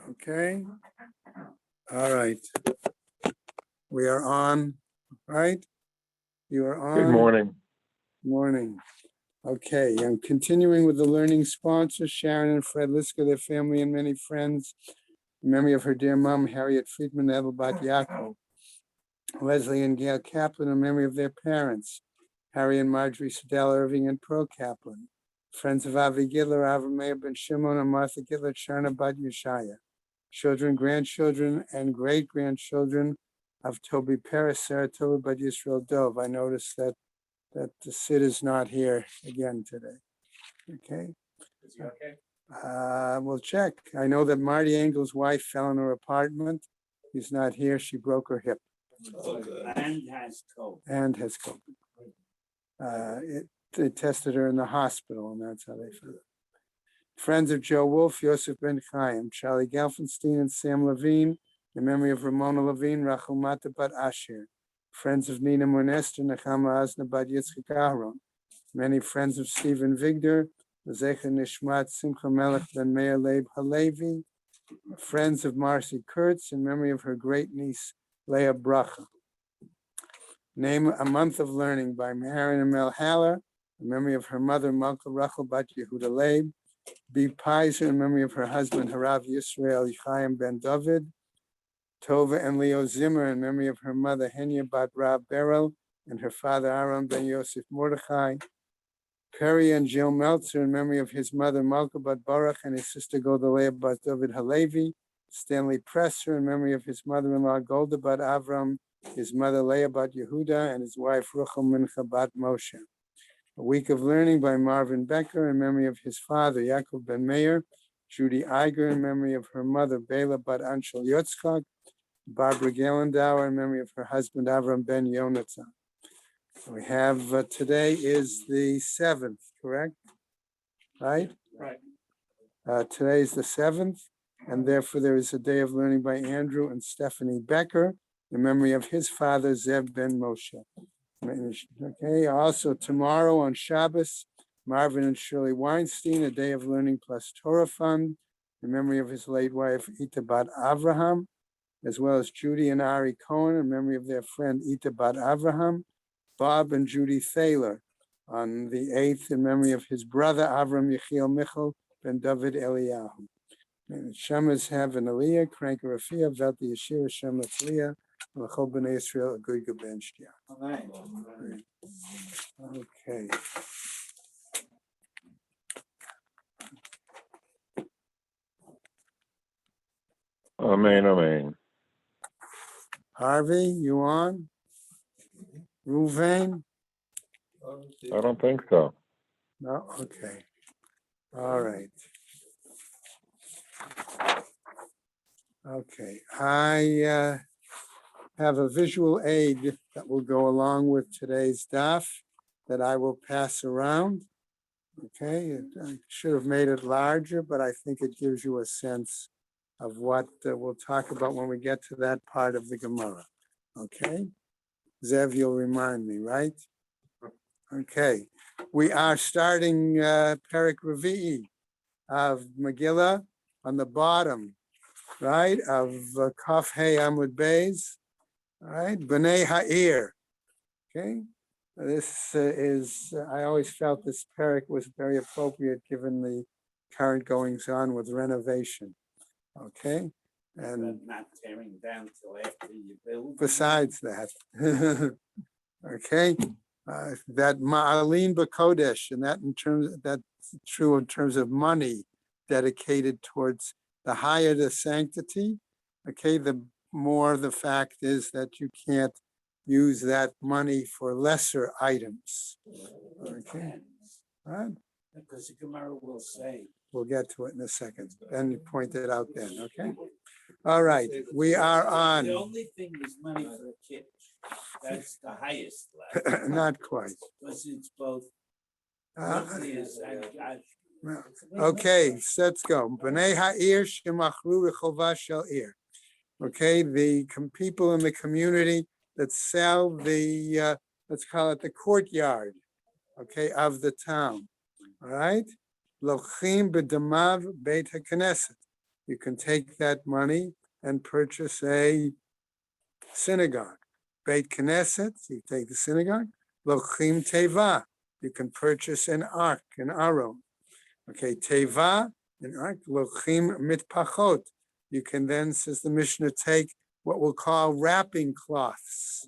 Okay. All right. We are on, right? You are on. Good morning. Morning. Okay, I'm continuing with the learning sponsors, Sharon and Fred Liska, their family and many friends. In memory of her dear mom, Harriet Friedman, Evelbat Yaakov. Leslie and Gail Kaplan, in memory of their parents, Harry and Marjorie Sedell Irving and Pearl Kaplan. Friends of Avi Gidler, Avram Meir Ben Shimon and Martha Gidler, Sharna Bat Yeshaya. Children, grandchildren, and great-grandchildren of Toby Paris, Saratoga Bat Yisrael Dove. I noticed that the Sid is not here again today. Okay. Is he okay? We'll check. I know that Marty Engel's wife fell in her apartment. He's not here. She broke her hip. And has COVID. And has COVID. They tested her in the hospital, and that's how they found it. Friends of Joe Wolf, Yosef Ben Chaim, Charlie Gelfenstein, and Sam Levine, in memory of Ramona Levine, Rachel Mata Bat Asher. Friends of Nina Monester, Nechama Asna Bat Yitzchak Aharon. Many friends of Stephen Vigdor, Zecher Nishmat Simcha Melech Ben Meir Leib Halevi. Friends of Marcy Kurtz, in memory of her great niece, Leah Bracha. Name a month of learning by Maharan and Mel Haller, in memory of her mother, Malka Rachel Bat Yehuda Leib. B. Pizer, in memory of her husband, Harav Yisrael Chaim Ben David. Tova and Leo Zimmer, in memory of her mother, Henya Bat Rab Beryl, and her father, Aaron Ben Yosef Mordechai. Perry and Jill Meltzer, in memory of his mother, Malka Bat Baruch, and his sister, Goldalea Bat David Halevi. Stanley Presser, in memory of his mother-in-law, Golda Bat Avram, his mother, Leah Bat Yehuda, and his wife, Ruchel Mincha Bat Moshe. A week of learning by Marvin Becker, in memory of his father, Yaakov Ben Meir. Judy Iger, in memory of her mother, Bela Bat Anshel Yotzchak. Barbara Gallendower, in memory of her husband, Avram Ben Yonatan. We have, today is the 7th, correct? Right? Right. Today is the 7th, and therefore there is a day of learning by Andrew and Stephanie Becker, in memory of his father, Zeb Ben Moshe. Okay, also tomorrow on Shabbos, Marvin and Shirley Weinstein, a day of learning plus Torah fund, in memory of his late wife, Ita Bat Avraham, as well as Judy and Ari Cohen, in memory of their friend, Ita Bat Avraham. Bob and Judy Thaler on the 8th, in memory of his brother, Avram Yechiel Michal Ben David Eliyahu. And Shemas have an Aliyah, Krank Rafia, Velti Yeshua, Shem Letzliah, L'chol B'nai Yisrael, a good Ben Shtia. Okay. Amen, amen. Harvey, you on? Ruvain? I don't think so. No? Okay. All right. Okay. I have a visual aid that will go along with today's daf that I will pass around. Okay. I should have made it larger, but I think it gives you a sense of what we'll talk about when we get to that part of the Gemara. Okay. Zev, you'll remind me, right? Okay. We are starting Perek Revi'i of Megillah on the bottom, right, of Kaf Hey Amud Beis, all right, B'nai Ha'ir. Okay. This is, I always felt this Perek was very appropriate given the current goings on with renovation. Okay. And But not tearing down till after you build. besides that, okay, that Ma'alin B'Kodesh, and that in terms, that's true in terms of money dedicated towards the higher the sanctity, okay, the more the fact is that you can't use that money for lesser items. Okay, all right. Because the Gemara will say. We'll get to it in a second. And you pointed out then, okay? All right, we are The on, only thing is money for a kid. That's the highest level. not quite. Because it's both. Uh, nucleus and well, Okay, so let's go. B'nai ha'ir shemachru rechovah shel ir. Okay, the people in the community that sell the, let's call it the courtyard, okay, of the town. All right? Lochim b'damav beit haKnesset. you can take that money and purchase a synagogue. Beit Knesset, you take the synagogue. Lochim Teva, you can purchase an ark, an aron. Okay, Teva, an ark. Lochim Mitpachot, you can then, says the Mishnah, take what we'll call wrapping cloths.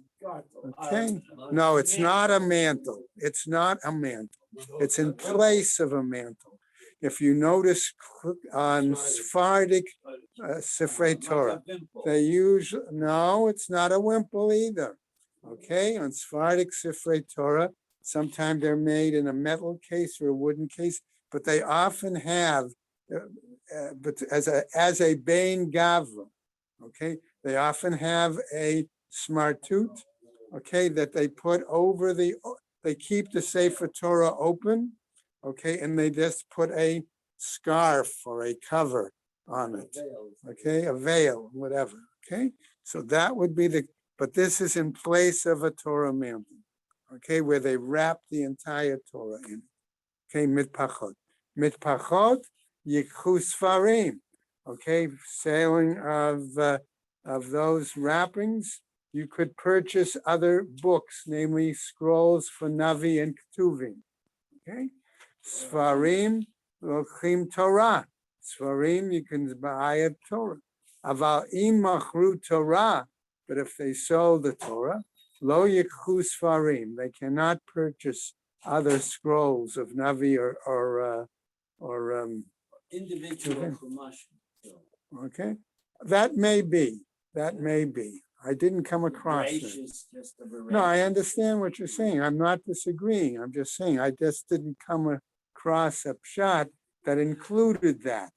Okay, no, it's not a mantle. It's not a mantle. It's in place of a mantle. If you notice on Sephardic Sifrei Torah, they usually, no, it's not a wimple either. Okay, on Sephardic Sifrei Torah, sometimes they're made in a metal case or a wooden case, but they often have, but as a Bein Gavra, okay, they often have a smartut, okay, that they put over they keep the Sefer Torah open, okay, and they just put a scarf or a cover on it, okay, a veil, whatever, okay. So that would be but this is in place of a Torah mantle, okay, where they wrap the entire Torah in, okay, mitpachot. Mitpachot, yikhu sfarim, okay, sailing of those wrappings, you could purchase other books, namely scrolls for Navi and Ketuvim. Okay, Sfarim, Lochim Torah. Sfarim, you can buy a Torah. Aval im machru Torah, but if they sold the Torah, lo yikhu Sfarim, they cannot purchase other scrolls of Navi or Individual chumash. okay, that may be. That may be. I didn't come across it. Voracious, just a No, I voracious. understand what you're saying. I'm not disagreeing. I'm just saying I just didn't come across a pshat that included that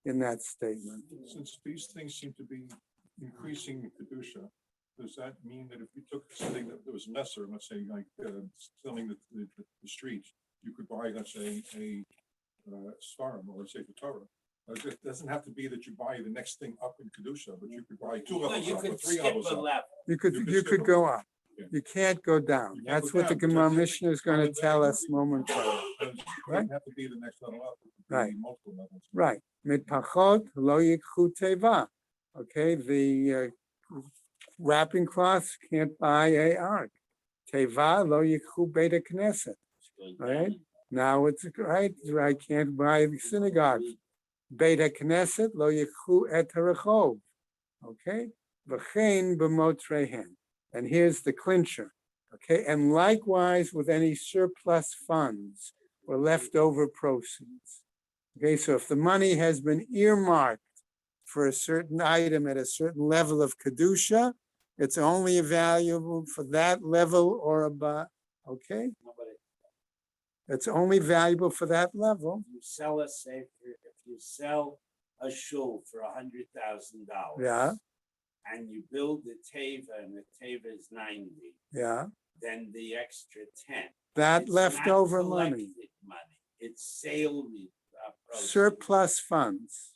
in that statement. Since these things seem to be increasing in Kedusha, does that mean that if you took something that was lesser, let's say like selling the streets, you could buy, let's say, a Svarim or let's say the Torah? It doesn't have to be that you buy the next thing up in Kedusha, but you could buy 2 No, levels you up or could 3 skip levels a up. level. You could skip go them. up. Yeah. You can't go down. You can't That's go what the down, Gemara because Mishnah is going to tell us It momentarily. doesn't Right. have to be the next level up. It could be Right. multiple levels. Right. Mitpachot lo yikhu teva. Okay, the wrapping cloths can't buy a ark. Teva lo yikhu Beit Knesset. Right. Now it's right. I can't buy the synagogue. Beit Knesset lo yikhu et harachov. Okay. V'chein b'motrehen. And here's the clincher. Okay. And likewise with any surplus funds or leftover proceeds. Okay. So if the money has been earmarked for a certain item at a certain level of kedusha, it's only valuable for that level or above. Okay. It's only valuable for that level. You sell if you sell a shul for $100,000. Yeah. And you build the teva, and the teva is 90. Yeah. Then the extra 10. That It's leftover not money. collected money. It's sale proceeds. Surplus funds.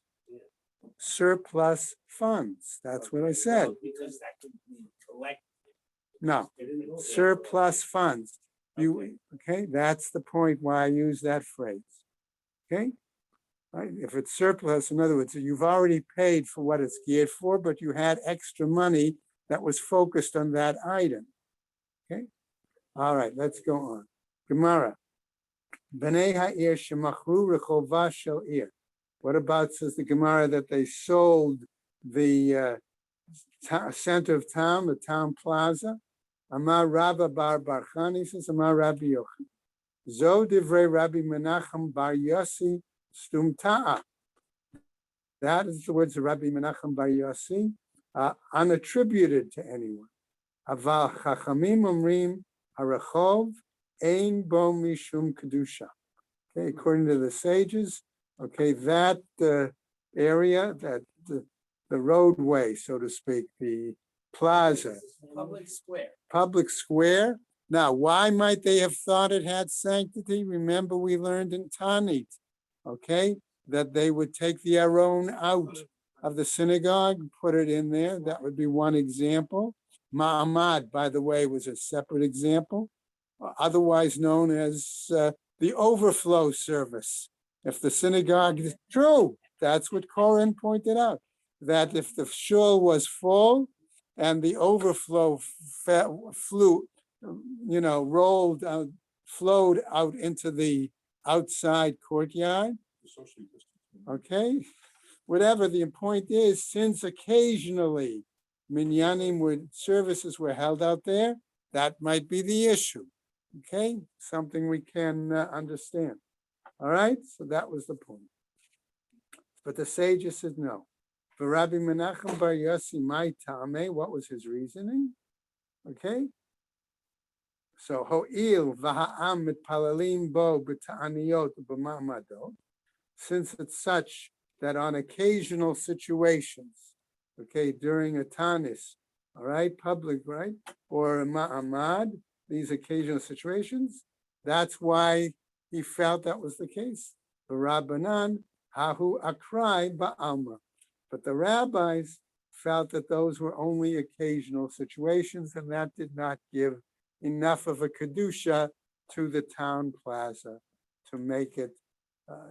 Surplus funds. That's what I said. Well, because that could be collected. No, surplus funds. Okay, that's the point why I use that phrase. Okay, right? If it's surplus, in other words, you've already paid for what it's geared for, but you had extra money that was focused on that item. Okay, all right, let's go on. Gemara. B'nei ha'ir shemachru rechova shel ir. What about, says the Gemara, that they sold the center of town, the town plaza? Amar Rabba bar Barchani says, Amar Rabbi Yochanan. Zo divrei Rabbi Menachem bar Yossi stumta'a. That is the words of Rabbi Menachem bar Yossi, unattributed to anyone. Aval chachamim omrim harachov ein bo mishum kedusha. Okay, according to the sages, okay, that area, that the roadway, so to speak, the plaza, public square. Now, why might they have thought it had sanctity? Remember, we learned in Tanit, okay, that they would take the Aron out of the synagogue, put it in there. That would be one example. Ma'amad, by the way, was a separate example, otherwise known as the overflow service. If the synagogue is true, That's what Corin pointed out, that if the shul was full and the overflow rolled out, flowed out into the outside courtyard, Socially distanced. okay? Whatever the point is, since occasionally minyanim services were held out there, that might be the issue. Okay, something we can understand. All right, so that was the point. But the sages said no. For Rabbi Menachem Bar Yossi, my tame, what was his reasoning? Okay, so ho'il v'ha'am mitpalalim bo b'ta'aniyot b'ma'amadot, since it's such that on occasional situations, okay, during a tanis, all right, public, right, or a ma'amad, these occasional situations, that's why he felt that was the case. The Rabbanan, hahu akrai ba'alma. But the rabbis felt that those were only occasional situations, and that did not give enough of a kedusha to the town plaza to make it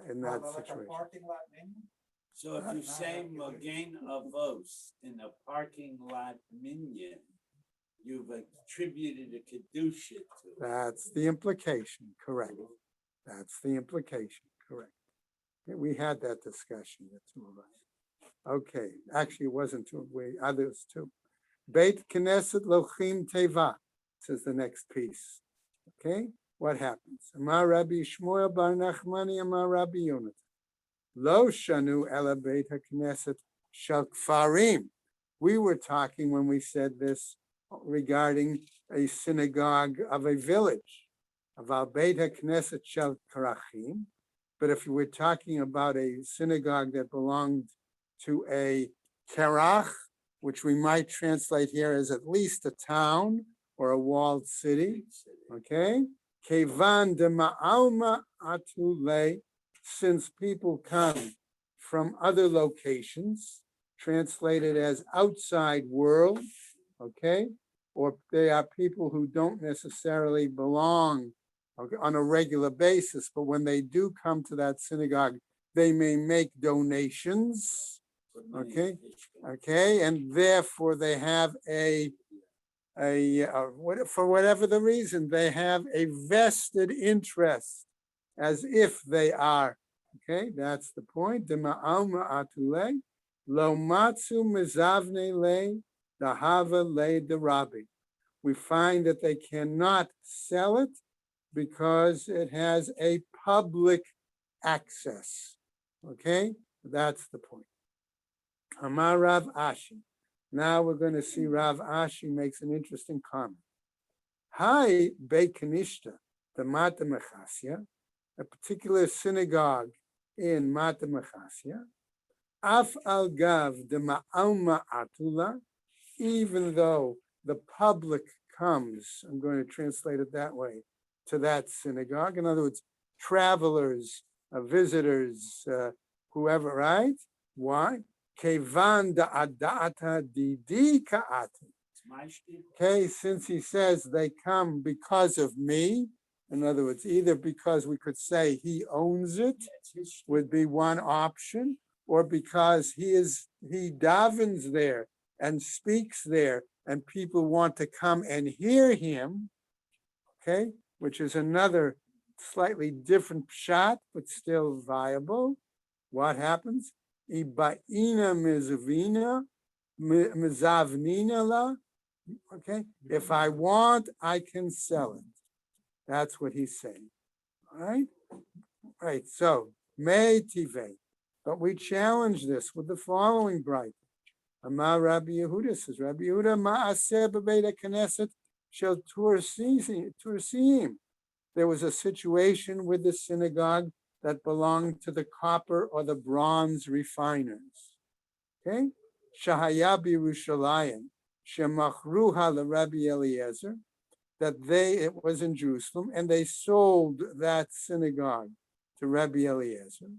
in that situation. So if you say Mogen Avos in a parking lot minyan, you've attributed a kedusha to it. That's the implication, correct. That's the implication, correct. Yeah, we had that discussion, the two of us. Okay, actually it wasn't two, others too. Beit Knesset Lochim Teva, says the next piece. Okay, what happens? Amar Rabbi Shmuel Bar Nachmani Amar Rabbi Yonatan. Lo shanu ela Beit HaKnesset shel Kfarim. We were talking when we said this regarding a synagogue of a village, about Beit HaKnesset shel Karachim. But if we're talking about a synagogue that belonged to a Kerach, which we might translate here as at least a town or a walled city, okay? Kevan de ma'alma atule, since people come from other locations, translated as outside world, okay? Or they are people who don't necessarily belong on a regular basis, but when they do come to that synagogue, they may make donations, okay? Okay, and therefore they have for whatever the reason, they have a vested interest as if they are, okay, that's the point. Dema'alma atule, lo matzu mezavne le, dahava le derabi. We find that they cannot sell it because it has a public access, okay? That's the point. Amar Rav Ashi. Now we're going to see Rav Ashi makes an interesting comment. Hi, Beit Kanishta, the Mata Mechasya, a particular synagogue in Mata Mechasya, Af al Gav de Ma'alma Atula, even though the public comes, I'm going to translate it that way, to that synagogue. In other words, travelers, visitors, whoever, right? Why? Kevan da adata didi ka'ati. Okay, since he says they come because of me, in other words, either because we could say he owns it, would be one option, or because he davens there and speaks there, and people want to come and hear him, okay, which is another slightly different pshat, but still viable. What happens? Iba'ina mizavnina la. Okay, if I want, I can sell it. That's what he's saying. All right, right. So may tive, but we challenge this with the following bright. Amar Rabbi Yehuda says, Rabbi Yehuda ma'aseh b'beit HaKnesset shel Tursim. There was a situation with the synagogue that belonged to the copper or the bronze refiners. Okay? Shahaya b'Yerushalayim, shemachruha l'Rabbi Eliezer, that it was in Jerusalem, and they sold that synagogue to Rabbi Eliezer.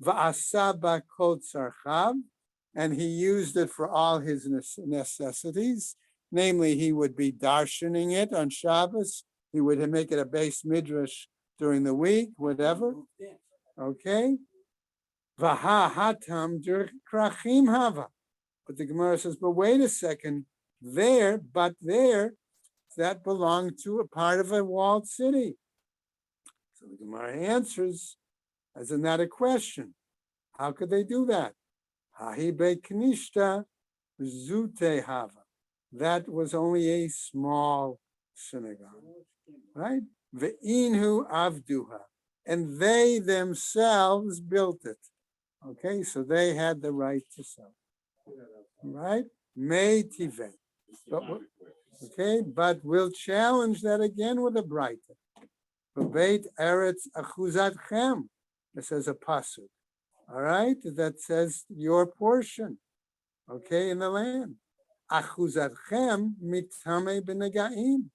Va'asa ba'kol tzarchav, and he used it for all his necessities. Namely, he would be darshaning it on Shabbos. He would make it a base midrash during the week, whatever. Okay. Vaha hatam krachim hava. But the Gemara says, but wait a second, there, that belonged to a part of a walled city. So the Gemara answers, isn't that a question? How could they do that? Hahi beit knishta zute hava. That was only a small synagogue, right? Ve'inhu avduha. And they themselves built it. Okay, so they had the right to sell. Right? Meitive. But we'll challenge that again with a brighter. Beit Eretz Achuzat Chem. It says a pasuk. All right, that says your portion. Okay, in the land. Achuzat Chem mitame b'negaim.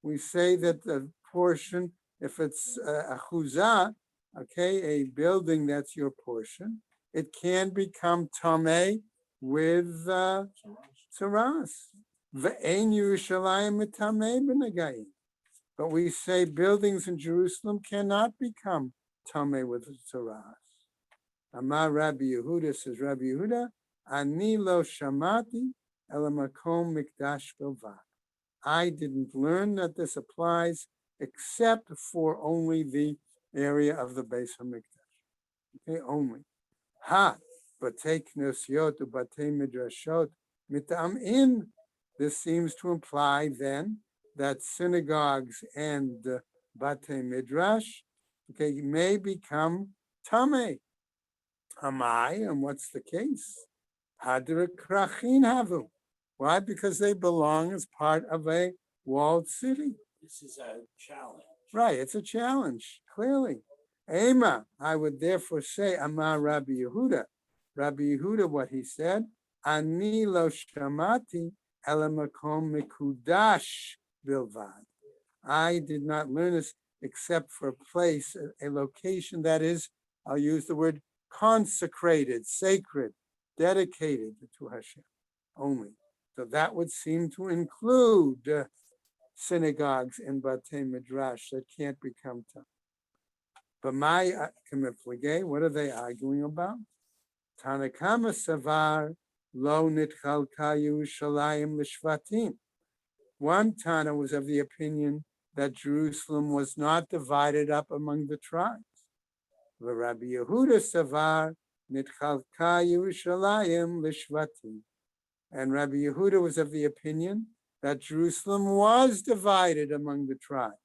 We say that the portion, if it's achuzah, okay, a building that's your portion, it can become tameh with tzaras. Ve'ein Yerushalayim mitameh b'negaim. But we say buildings in Jerusalem cannot become tameh with tzaras. Amar Rabbi Yehuda, says Rabbi Yehuda, ani lo shamati ela makom mikdash bilvad. I didn't learn that this applies except for only the area of the Beis Hamikdash. Okay, only. Batei knesiot ubatei midrashot mitam'in. This seems to imply then that synagogues and batei midrash, okay, may become tamei. Amai, and what's the case? Hadra krachin havu. Why? Because they belong as part of a walled city. This is a challenge. Right, it's a challenge, clearly. Ema, I would therefore say, Amar Rabbi Yehuda. Rabbi Yehuda, what he said, Ani lo shamati ela makom mikudash bilvad. I did not learn this except for a place, a location that is, I'll use the word consecrated, sacred, dedicated to Hashem only. So that would seem to include synagogues and batei midrash that can't become tam. But what are they arguing about? Tanakama savar lo nitchalka Yerushalayim l'shvatim. One Tana was of the opinion that Jerusalem was not divided up among the tribes. The Rabbi Yehuda savar nitchalka Yerushalayim l'shvatim. And Rabbi Yehuda was of the opinion that Jerusalem was divided among the tribes.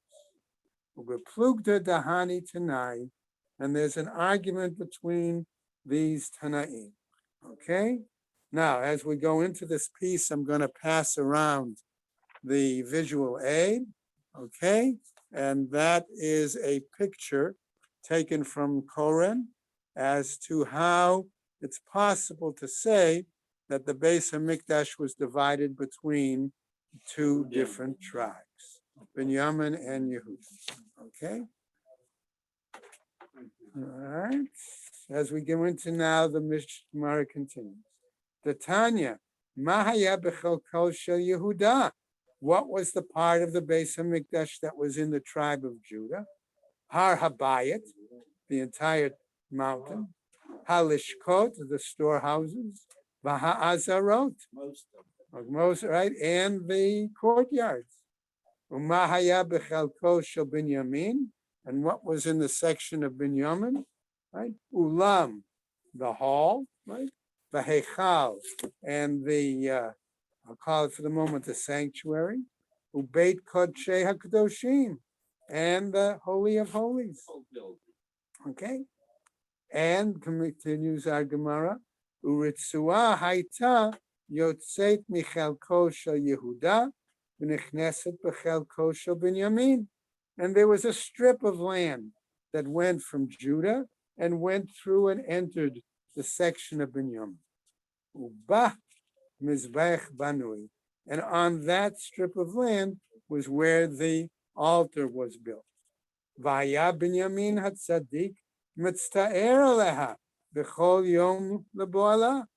And there's an argument between these Tanaim. Okay? Now, as we go into this piece, I'm going to pass around the visual aid. Okay? And that is a picture taken from Koren as to how it's possible to say that the Beis Hamikdash was divided between two different tribes, Binyamin and Yehuda. Okay? All right. As we go into now, the Mishmar continues. The Tanya, Mahaya b'chel kol shel Yehuda. What was the part of the Beis Hamikdash that was in the tribe of Judah? Har Habayit, the entire mountain. Halishkot, the storehouses. V'ha'azarot, most, right, and the courtyards. Umahaya b'chalko shel Binyamin, and what was in the section of Binyamin, right? Ulam, the hall, right? V'heichal, and the I'll call it for the moment the sanctuary. Ubeit kodshei hakadoshim, and the holy of holies. Okay, and continues our Gemara. Uritzua haita yotzeit michelko shel Yehuda v'nechneset b'chelko shel Binyamin. And there was a strip of land that went from Judah and went through and entered the section of Binyamin. Uba mizbech banui. And on that strip of land was where the altar was built. Vaya Binyamin hatzadik mitzta'er aleha. B'chol yom leboala,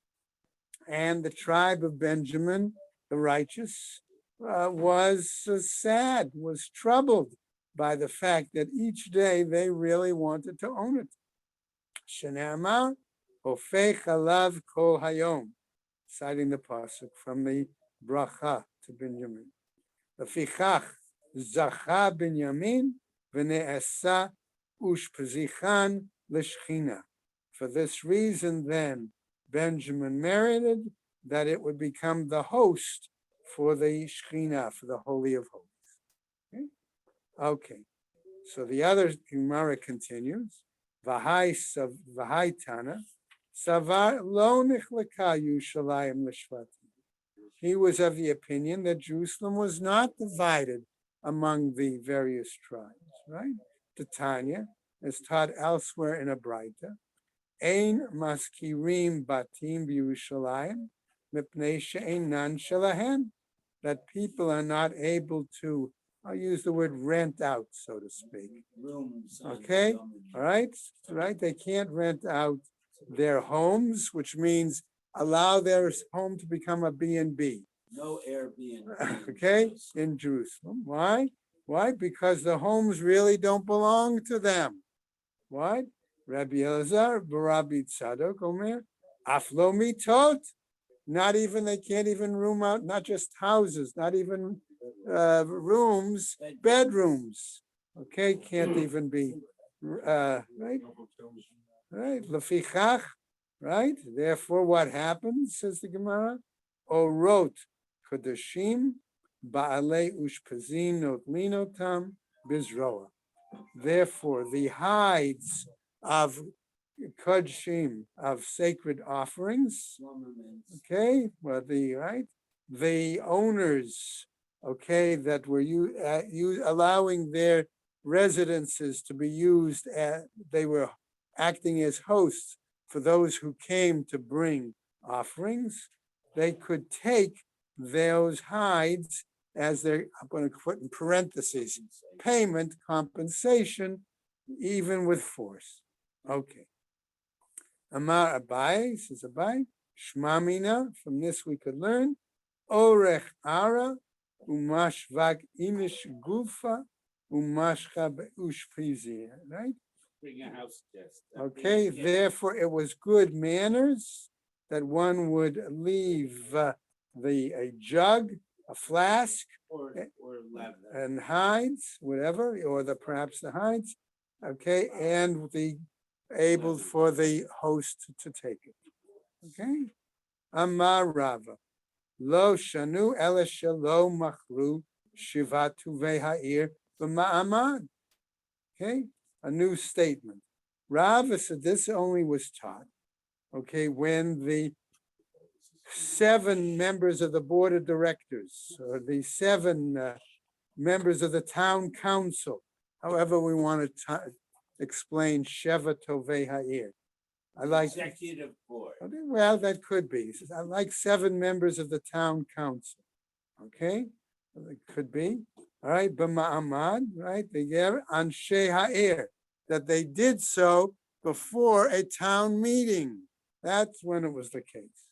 and the tribe of Benjamin, the righteous, was sad, was troubled by the fact that each day they really wanted to own it. Shenamar Hofech alav kol hayom, citing the pasuk from the bracha to Benjamin. Lefichach zacha Benjamin v'ne'asa ushpezichan l'shchina. For this reason, then, Benjamin merited that it would become the host for the Shekhinah, for the Holy of Holies. Okay. So the other Gemara continues. V'hai Tana, Savar lo nichleka Yerushalayim l'shvatim. He was of the opinion that Jerusalem was not divided among the various tribes, right? The Tanya, as taught elsewhere in a Braita, Ein maskirim batim b'Yerushalayim mipnei she'einan shelahem, that people are not able to, I'll use the word rent out, so to speak. Rooms. Okay, all right, right. They can't rent out their homes, which means allow their home to become a B&B. No Airbnb. Okay, in Jerusalem. Why? Why? Because the homes really don't belong to them. Why? Rabbi Elazar, Rabbi Tzadok, Omer, Aflo mitot. Not even, they can't even room out, not just houses, not even rooms, bedrooms. Okay, can't even be, right? Right, lefichach, right? Therefore, what happens, says the Gemara? Orot kodashim ba'alei ushpazin notlinotam bizroa. Therefore, the hides of kodashim, of sacred offerings, okay, well, the owners, okay, that were allowing their residences to be used, they were acting as hosts for those who came to bring offerings. They could take those hides as their, I'm going to put in parentheses, payment, compensation, even with force. Okay. Amar Abai, says Abai, Shmamina, from this we could learn, Orech Ara, Umashvak Imish Gufa, Umashcha Ushpizi, right? Bring a house guest. Okay, therefore it was good manners that one would leave a jug, a flask, Or leather. and hides, whatever, or perhaps the hides, okay, and the able for the host to take it. Okay, Amar Rava, lo shanu ela shelo machlu shivatu ve'ha'ir b'ma'amad. Okay, a new statement. Rava said this only was taught, okay, when the 7 members of the board of directors, or the 7 members of the town council, however we want to explain Sheva Tovei Ha'ir. I like, Executive board. well, that could be. He says, I like 7 members of the town council. Okay, it could be. All right, b'ma'amad, right? They gave anshe ha'ir, that they did so before a town meeting. That's when it was the case.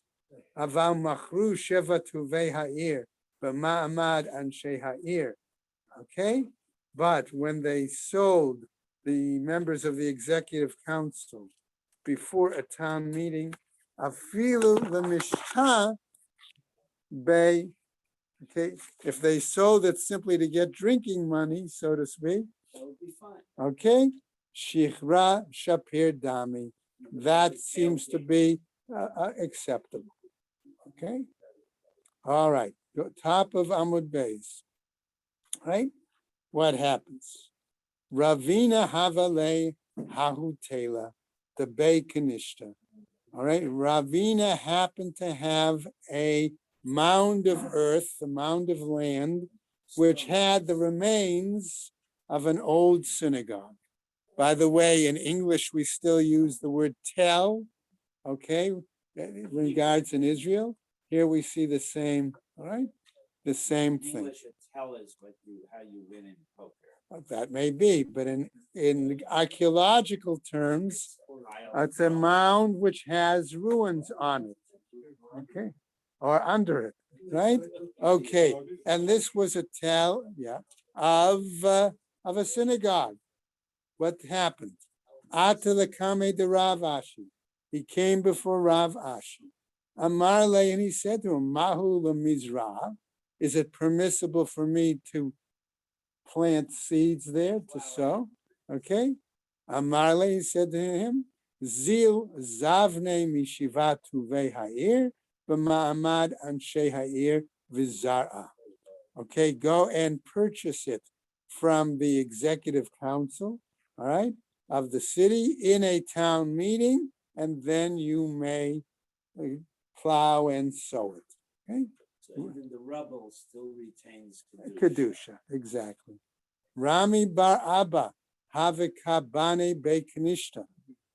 Aval machru sheva tuvei ha'ir b'ma'amad anshe ha'ir. Okay, but when they sold the members of the executive council before a town meeting, afilu l'mishta bei. Okay, if they sold it simply to get drinking money, so to speak, That would be fine. okay, shichra shapir dami, that seems to be acceptable. Okay, all right, top of Amud Beis, right? What happens? Ravina havale hahutela, the Bei Kanishta. All right, Ravina happened to have a mound of earth, a mound of land, which had the remains of an old synagogue. By the way, in English, we still use the word tel, okay, in regards in Israel. Here we see the same, all right, the same thing. English tell us how you win in poker. That may be, but in archaeological terms, it's a mound which has ruins on it, okay, or under it, right? Okay, and this was a tell, of a synagogue. What happened? Ata lekame de Rav Ashi. He came before Rav Ashi. Amar le, and he said to him, Mahu lemizrah, is it permissible for me to plant seeds there to sow? Okay. Amar le, he said to him, Zil zavne mishivat tuvei ha'ir b'ma'amad anshe ha'ir v'zar'a. Okay, go and purchase it from the executive council, all right, of the city in a town meeting, and then you may plow and sow it. Okay, So even the rubble still retains kedusha, exactly. Rami bar Abba havikabane bekanishta.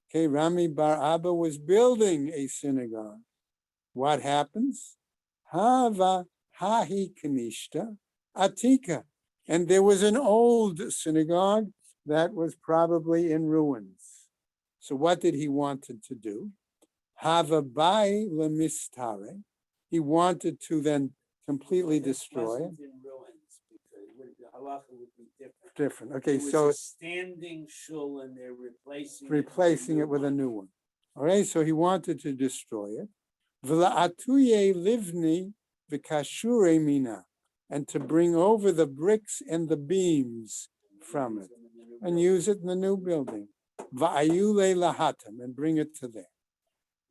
Okay, Rami bar Abba was building a synagogue. What happens? Hava hahi kanishta atika. And there was an old synagogue that was probably in ruins. So what did he wanted to do? Hava bai lemistare. He wanted to then completely destroy it. Wasn't in ruins because the halacha would be different. Different. Okay, It was so a standing shul and they're replacing it with a new one. All right, so he wanted to destroy it. V'la'atuye livni v'kashure mina, and to bring over the bricks and the beams from it and use it in the new building. Va'ayule lahatam, and bring it to there.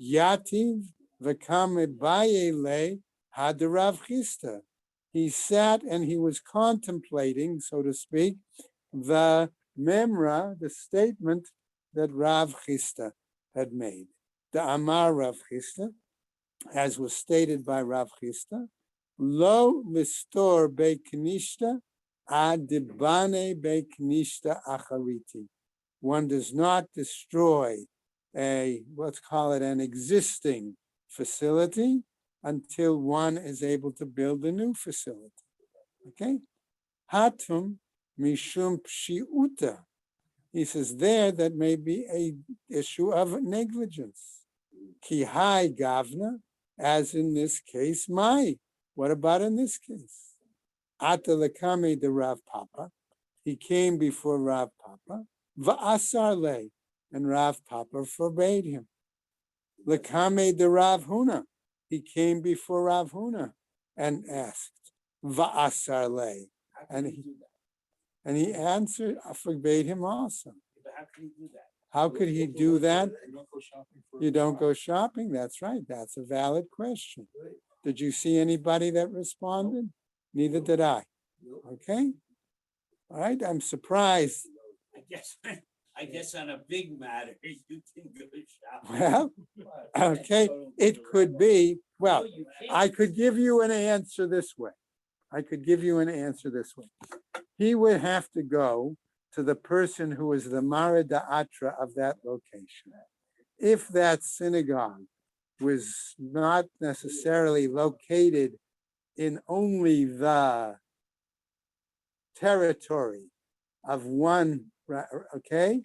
Yativ v'kamebayele hadarav chista. He sat and he was contemplating, so to speak, the memra, the statement that Rav Chista had made. The Amar Rav Chista, as was stated by Rav Chista, Lo listor be'knishta adibane be'knishta achariti. One does not destroy let's call it an existing facility until one is able to build a new facility. Okay? Hatum mishum pshiuta. He says there that may be a issue of negligence. Ki hai gavna, as in this case, mai. What about in this case? Ata lekame de Rav Papa. He came before Rav Papa. Va'asar le, and Rav Papa forbade him. Lekame de Rav Huna. He came before Rav Huna and asked. Va'asar le, and he answered, I forbade him also. How can you do that? How could he do that? You don't go shopping for. You don't go shopping. That's right. That's a valid question. Did you see anybody that responded? Neither did I. Okay. All right. I'm surprised. I guess on a big matter, you can go shopping. Well, okay. It could be. Well, I could give you an answer this way. He would have to go to the person who is the Mara Da'atra of that location. If that synagogue was not necessarily located in only the territory of one, okay?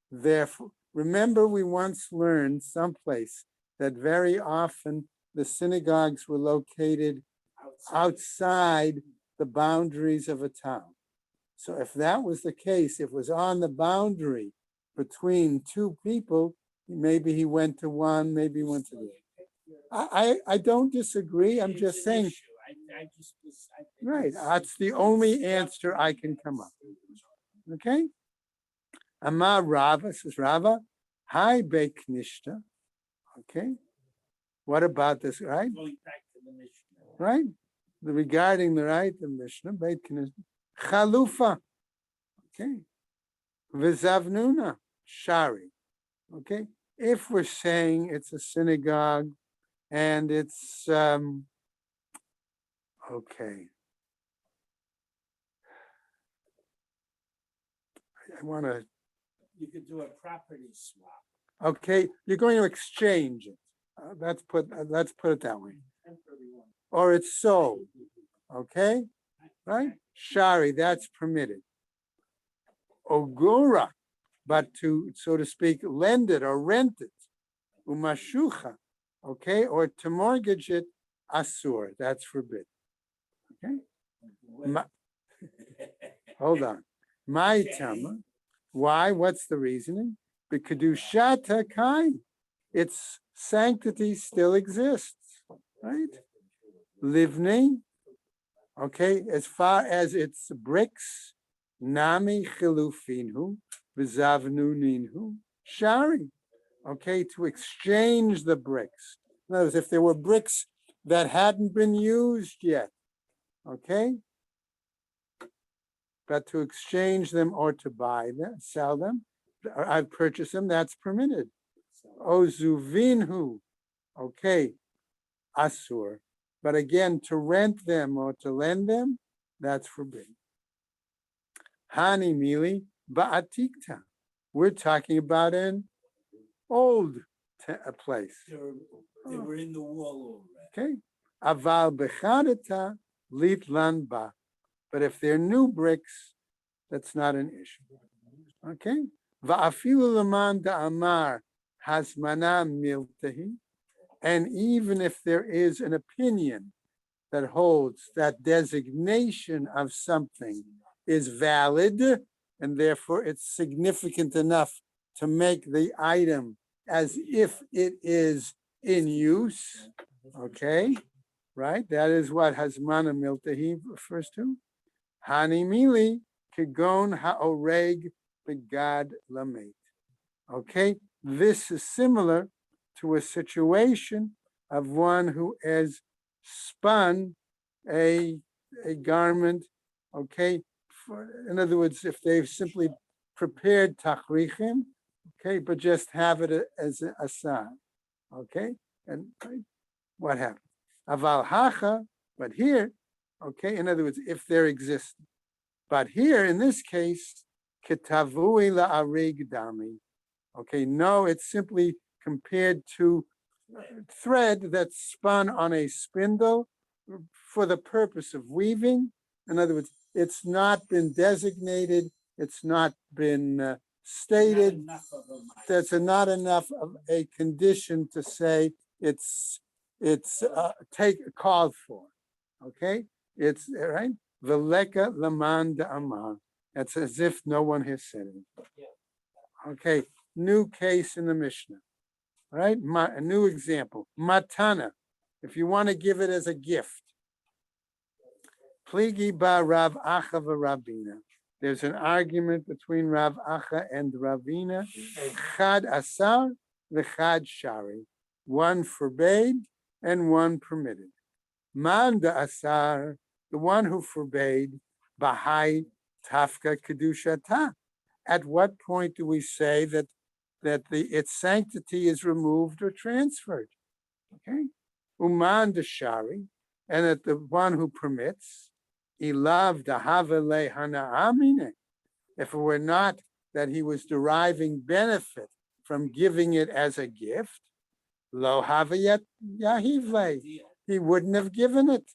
Therefore, remember we once learned someplace that very often the synagogues were located outside the boundaries of a town. So if that was the case, if it was on the boundary between two people, maybe he went to one, maybe he went to the other. I don't disagree. I'm just saying, right, that's the only answer I can come up with. Okay? Amar Rava, says Rava, hi Beknishta. Okay? What about this, right? Going back to the Mishnah. Right? Regarding the right, the Mishnah, Beit Knesset, Chalufa, okay, V'zavnuna, Shari, okay. If we're saying it's a synagogue and it's okay, I want to. You could do a property swap. Okay, you're going to exchange it. Let's put it that way. Temporary one. Or it's sold. Okay, right? Shari, that's permitted. Ogura, but to, so to speak, lend it or rent it. Umashucha, okay, or to mortgage it, asur, that's forbidden. Okay, hold on. My tama, why? What's the reasoning? The kedushata kai, its sanctity still exists, right? Livni, okay, as far as its bricks, nami chilufinhu, v'zavnuninhu, shari, okay, to exchange the bricks. In other words, if there were bricks that hadn't been used yet, okay, but to exchange them or to buy them, sell them, or I've purchased them, that's permitted. Ozuvinhu, okay, asur. But again, to rent them or to lend them, that's forbidden. Hani mili ba'atikta. We're talking about an old a place. They were in the wall already. Okay. Aval bechadata litlan ba. But if they're new bricks, that's not an issue. Okay. Va'afilu laman da'amar hasmana miltahi. And even if there is an opinion that holds that designation of something is valid, and therefore it's significant enough to make the item as if it is in use, okay, right? That is what Hazmana Miltahi refers to. Hani mili kigon ha'oreg begad lamet. Okay, this is similar to a situation of one who has spun a garment, okay? In other words, if they've simply prepared tachrichim, okay, but just have it as a asad, okay? And what happens? Aval hacha, but here, okay, in other words, if they're existing. But here, in this case, ketavui la'arig dami. Okay, no, it's simply compared to thread that's spun on a spindle for the purpose of weaving. In other words, it's not been designated, it's not been stated. That's not enough of a condition to say it's called for. Okay, it's right. Veleka laman da'amar. That's as if no one has said it. Okay, new case in the Mishnah. Right, a new example. Matana, if you want to give it as a gift. Pligi ba Rav Acha v'Ravina. There's an argument between Rav Acha and Ravina. Chad asar v'chad shari. One forbade and one permitted. Man da asar, the one who forbade, bahai tafka kedushata. At what point do we say that its sanctity is removed or transferred? Okay, uman da shari, and that the one who permits, ilav dahavele hanaamine. If it were not that he was deriving benefit from giving it as a gift, lo havayet yahivle, he wouldn't have given it.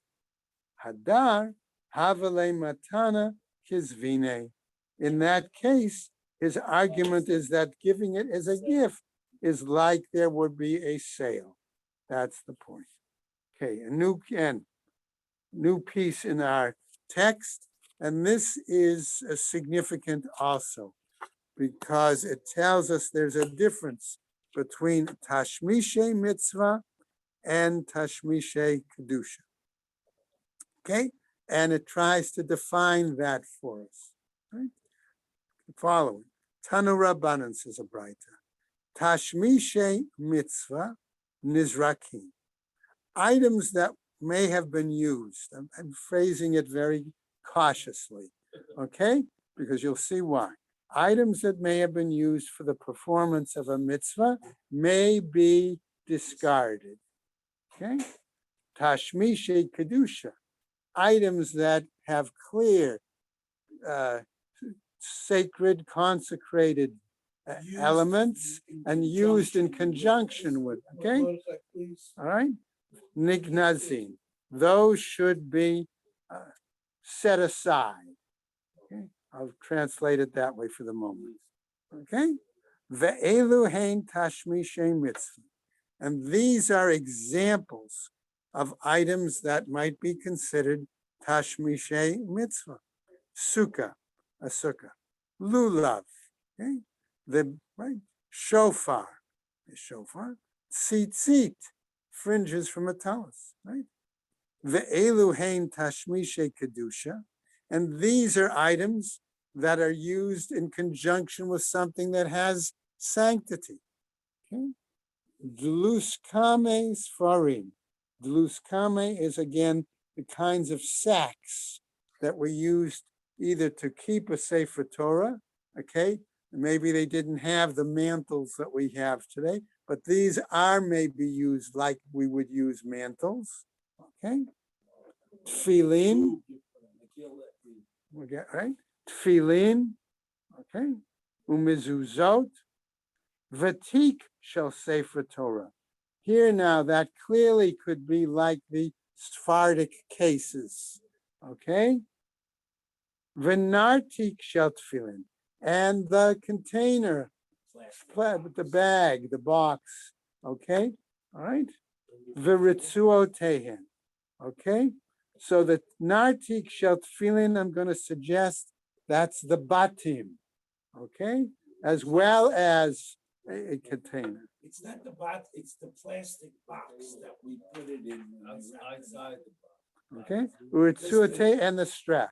Hadar havele matana kizvine. In that case, his argument is that giving it as a gift is like there would be a sale. That's the point. Okay, a new piece in our text, and this is significant also because it tells us there's a difference between tashmishe mitzvah and tashmishe kedusha. Okay, and it tries to define that for us. Right? The following: Tanu Rabbanan, says a Braita, tashmishe mitzvah nizrakim. Items that may have been used. I'm phrasing it very cautiously, okay? Because you'll see why. Items that may have been used for the performance of a mitzvah may be discarded, okay? Tashmishe kedusha. Items that have clear, sacred, consecrated elements and used in conjunction with, okay? All right? Nignazin. Those should be set aside. Okay? I'll translate it that way for the moment. Okay? Ve'elu hein tashmishe mitzvah. And these are examples of items that might be considered tashmishe mitzvah. Sukkah, a sukkah. Lulav, okay? The right shofar, a shofar. tzitzit, fringes from a talus, right? Ve'elu hein tashmishe kedusha, and these are items that are used in conjunction with something that has sanctity. Okay? Dluskame sfarim. Dluskame is again the kinds of sacks that were used either to keep a Sefer Torah, okay? Maybe they didn't have the mantles that we have today, but these are maybe used like we would use mantles, okay? Tefillin, we get right? Tefillin, okay? Umezuzot, Vatik shall Sefer Torah. Here now, that clearly could be like the Sephardic cases, okay? Venartik shall Tefillin, and the container, the bag, the box, okay? All right? Viritzuotehen, okay? So the Nartik shall Tefillin, I'm going to suggest that's the batim, okay? As well as a container. It's not the box, it's the plastic box that we put it in. Outside the box. Okay, Uritsuate and the strap.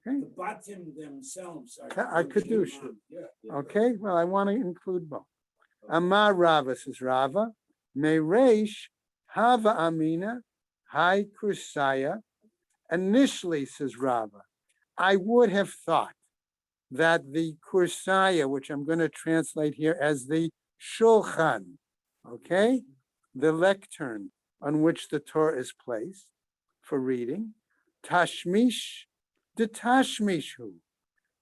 Okay, The bottom themselves are. Are kedusha. Yeah. Okay, well, I want to include both. Amar Rava, says Rava, Mereish Hava Amina, Hai Kursaya. Initially, says Rava, I would have thought that the Kursaya, which I'm going to translate here as the Shulchan, okay, the lectern on which the Torah is placed for reading, Tashmish, the Tashmishu.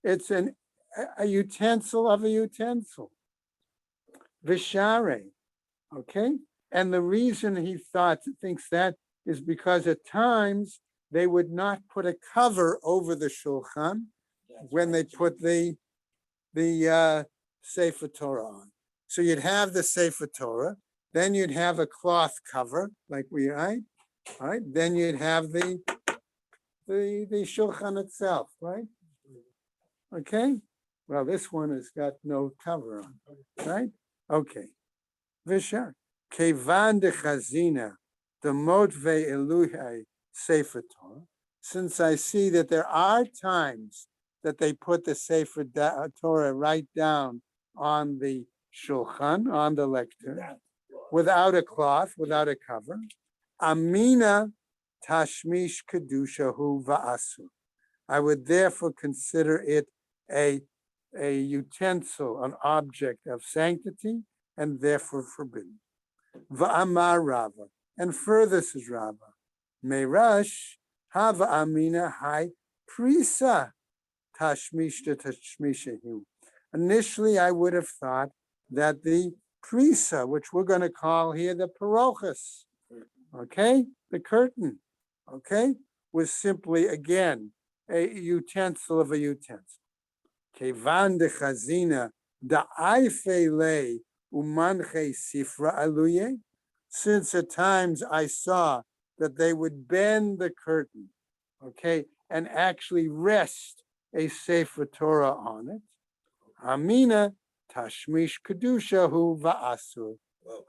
It's a utensil of a utensil. Vishare, okay? And the reason he thinks that is because at times they would not put a cover over the Shulchan when they put the Sefer Torah on. So you'd have the Sefer Torah, then you'd have a cloth cover, like we write, right? Then you'd have the Shulchan itself, right? Okay? Well, this one has got no cover on, right? Okay. Vishar. Kevan de Chazina, the Motve Eluhai Sefer Torah. Since I see that there are times that they put the Sefer Torah right down on the Shulchan, on the lectern, without a cloth, without a cover. Amina Tashmish Kedushahu Va'asu. I would therefore consider it a utensil, an object of sanctity, and therefore forbidden. Va'amar Rava. And further says Rava, Meirash Hava Amina Hai Prisa Tashmishta Tashmishahu. Initially, I would have thought that the prisa, which we're going to call here the parochas, okay, the curtain, okay, was simply, again, a utensil of a utensil. Kevan de chazina da aifele umanche sifra aluye. Since at times I saw that they would bend the curtain, okay, and actually rest a Sefer Torah on it. Amina tashmish kedusha hu va'asur.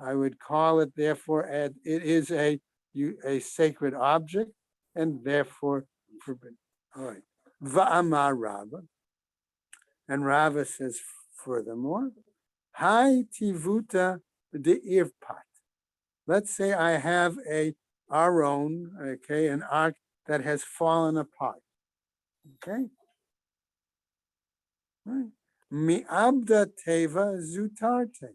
I would call it, therefore, it is a sacred object and therefore forbidden. All right. Va'amar Rava. And Rava says furthermore, Hai tivuta de irpat. Let's say I have our own, okay, an ark that has fallen apart. Okay. Right. Mi'abda teva zutarte.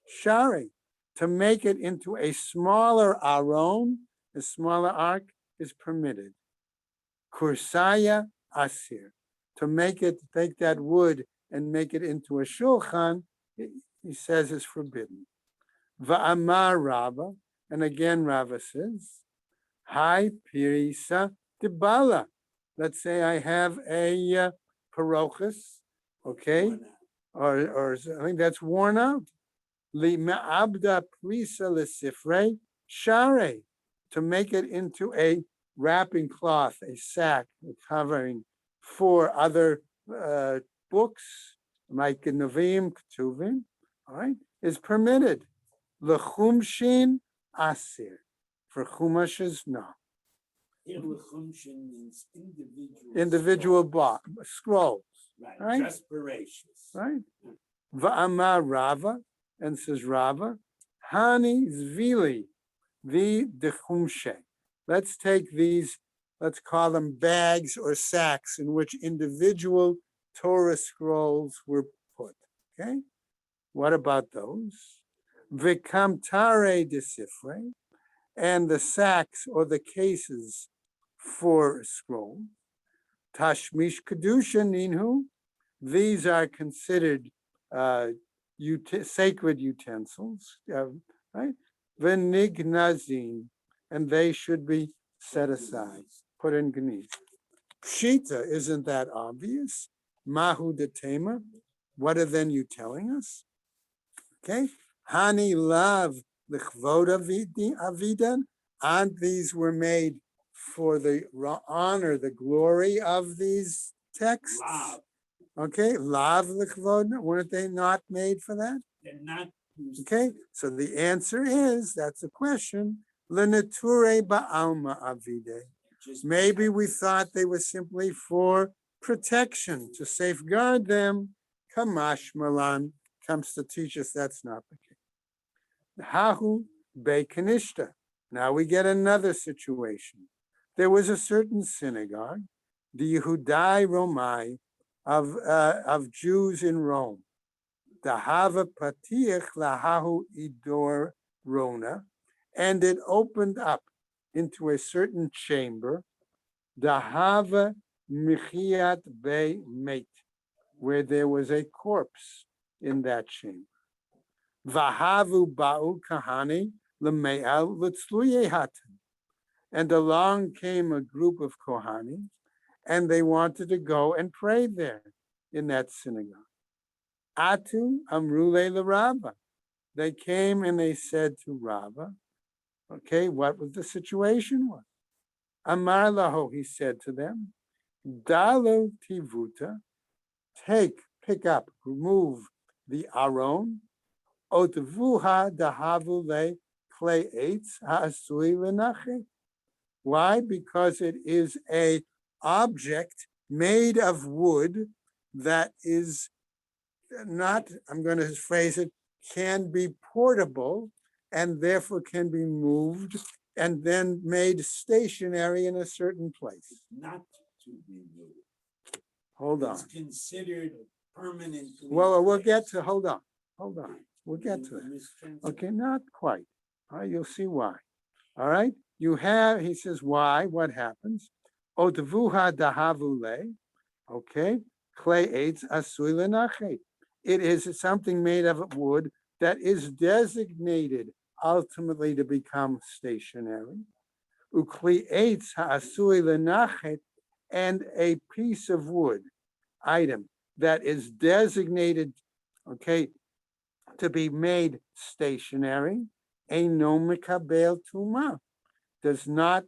Shari. To make it into a smaller aron, a smaller ark is permitted. Kursaya asir. To take that wood and make it into a shulchan, he says is forbidden. Va'amar Rava, and again Rava says, Hai pirisa dibala. Let's say I have a parochus, okay, or I think that's worn out. Li ma'abda prisa lesifrei share. To make it into a wrapping cloth, a sack, a covering for other books, like Nevi'im, Ketuvim, all right, is permitted. L'chumshin asir. For chumashes, no. Here, l'chumshin means Individual scrolls, Right, right? Respirations. right? Va'amar Rava, and says Rava, Hani zvili, the dechumshe. Let's take these, let's call them bags or sacks in which individual Torah scrolls were put. Okay? What about those? Vikamtare de sifre, and the sacks or the cases for scroll. Tashmish kedusha ninhu. These are considered sacred utensils, right? Venignazin, and they should be set aside, put in gniz. Pshita, isn't that obvious? Mahu de tema. What are then you telling us? Okay. Hani lav lichvoda avidan. And these were made for the honor, the glory of these texts. Lav. Okay, lav lichvod, weren't they not made for that? They're not used. Okay, so the answer is, that's a question, lenature ba'alma avide. Maybe we thought they were simply for protection, to safeguard them. Kamash malan comes to teach us that's not the case. Hahu bekanishta. Now we get another situation. There was a certain synagogue, the Yehudai Romai, of Jews in Rome. Dahava patiach lahahu idor rona, and it opened up into a certain chamber. Dahava michiat be mate, where there was a corpse in that chamber. Vahavu ba'u kahani leme'al litzluyehatan, and along came a group of Kohanim, and they wanted to go and pray there in that synagogue. Atu amrule l'Rabba. They came and they said to Rava, okay, what was the situation was? Amar laho, he said to them, Dalu tivuta, pick up, remove the aron, otvuha dahavu le clay eitz ha'asui lenache. Why? Because it is a object made of wood that is not, I'm going to phrase it, can be portable and therefore can be moved and then made stationary in a certain place. Not to be moved. Hold on. It's considered permanent. Well, we'll get to, hold on. We'll get to that. Okay, not quite. All right, you'll see why. All right, you have, he says, why? What happens? Otvuha dahavule. Okay, clay eitz asui lenache. It is something made of wood that is designated ultimately to become stationary. Ukli eitz ha'asui lenachet, and a piece of wood item that is designated, okay, to be made stationary. Eino mikabel tuma, does not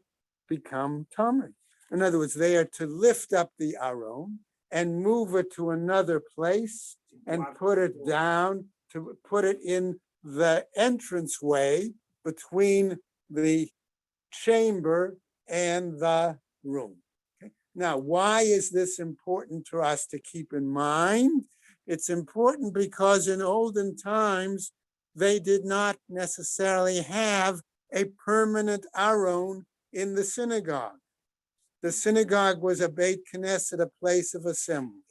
become tummy. In other words, they are to lift up the aron and move it to another place and put it down, to put it in the entranceway between the chamber and the room. Okay. Now, why is this important to us to keep in mind? It's important because in olden times, they did not necessarily have a permanent aron in the synagogue. The synagogue was a Beit Knesset, a place of assembly.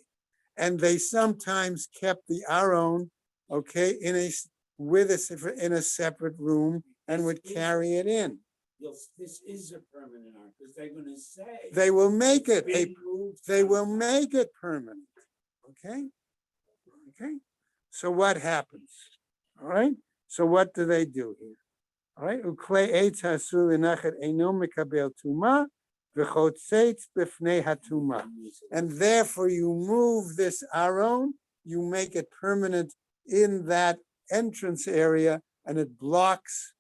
And they sometimes kept the aron, okay, in a separate room and would carry it in. This is a permanent art, because they're going to say they will make it permanent. Okay. So what happens? All right. So what do they do here? All right. Uklei eitz hasul inachet eino mikabel tuma v'chotzetz b'fnei hatuma. And therefore you move this aron, you make it permanent in that entrance area, and it blocks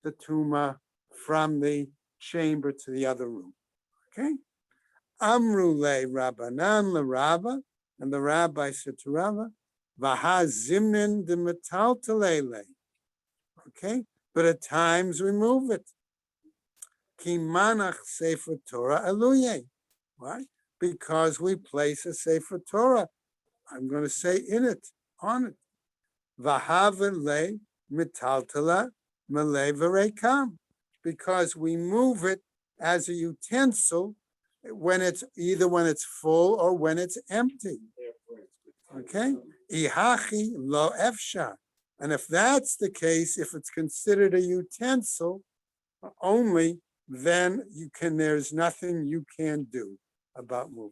the tuma from the chamber to the other room. Okay? Amru le Rabbanan le Rabba, and the rabbi said to Rabba, Vaha zimnin de metaltalele. Okay, but at times we move it. Ki manach sefer Torah aluye. Why? Because we place a sefer Torah. I'm going to say in it, on it. V'havele mitaltala malei v'reikam. Because we move it as a utensil when it's full or when it's empty. Okay? Ihachi lo efsha. And if that's the case, if it's considered a utensil only, then there's nothing you can do about moving.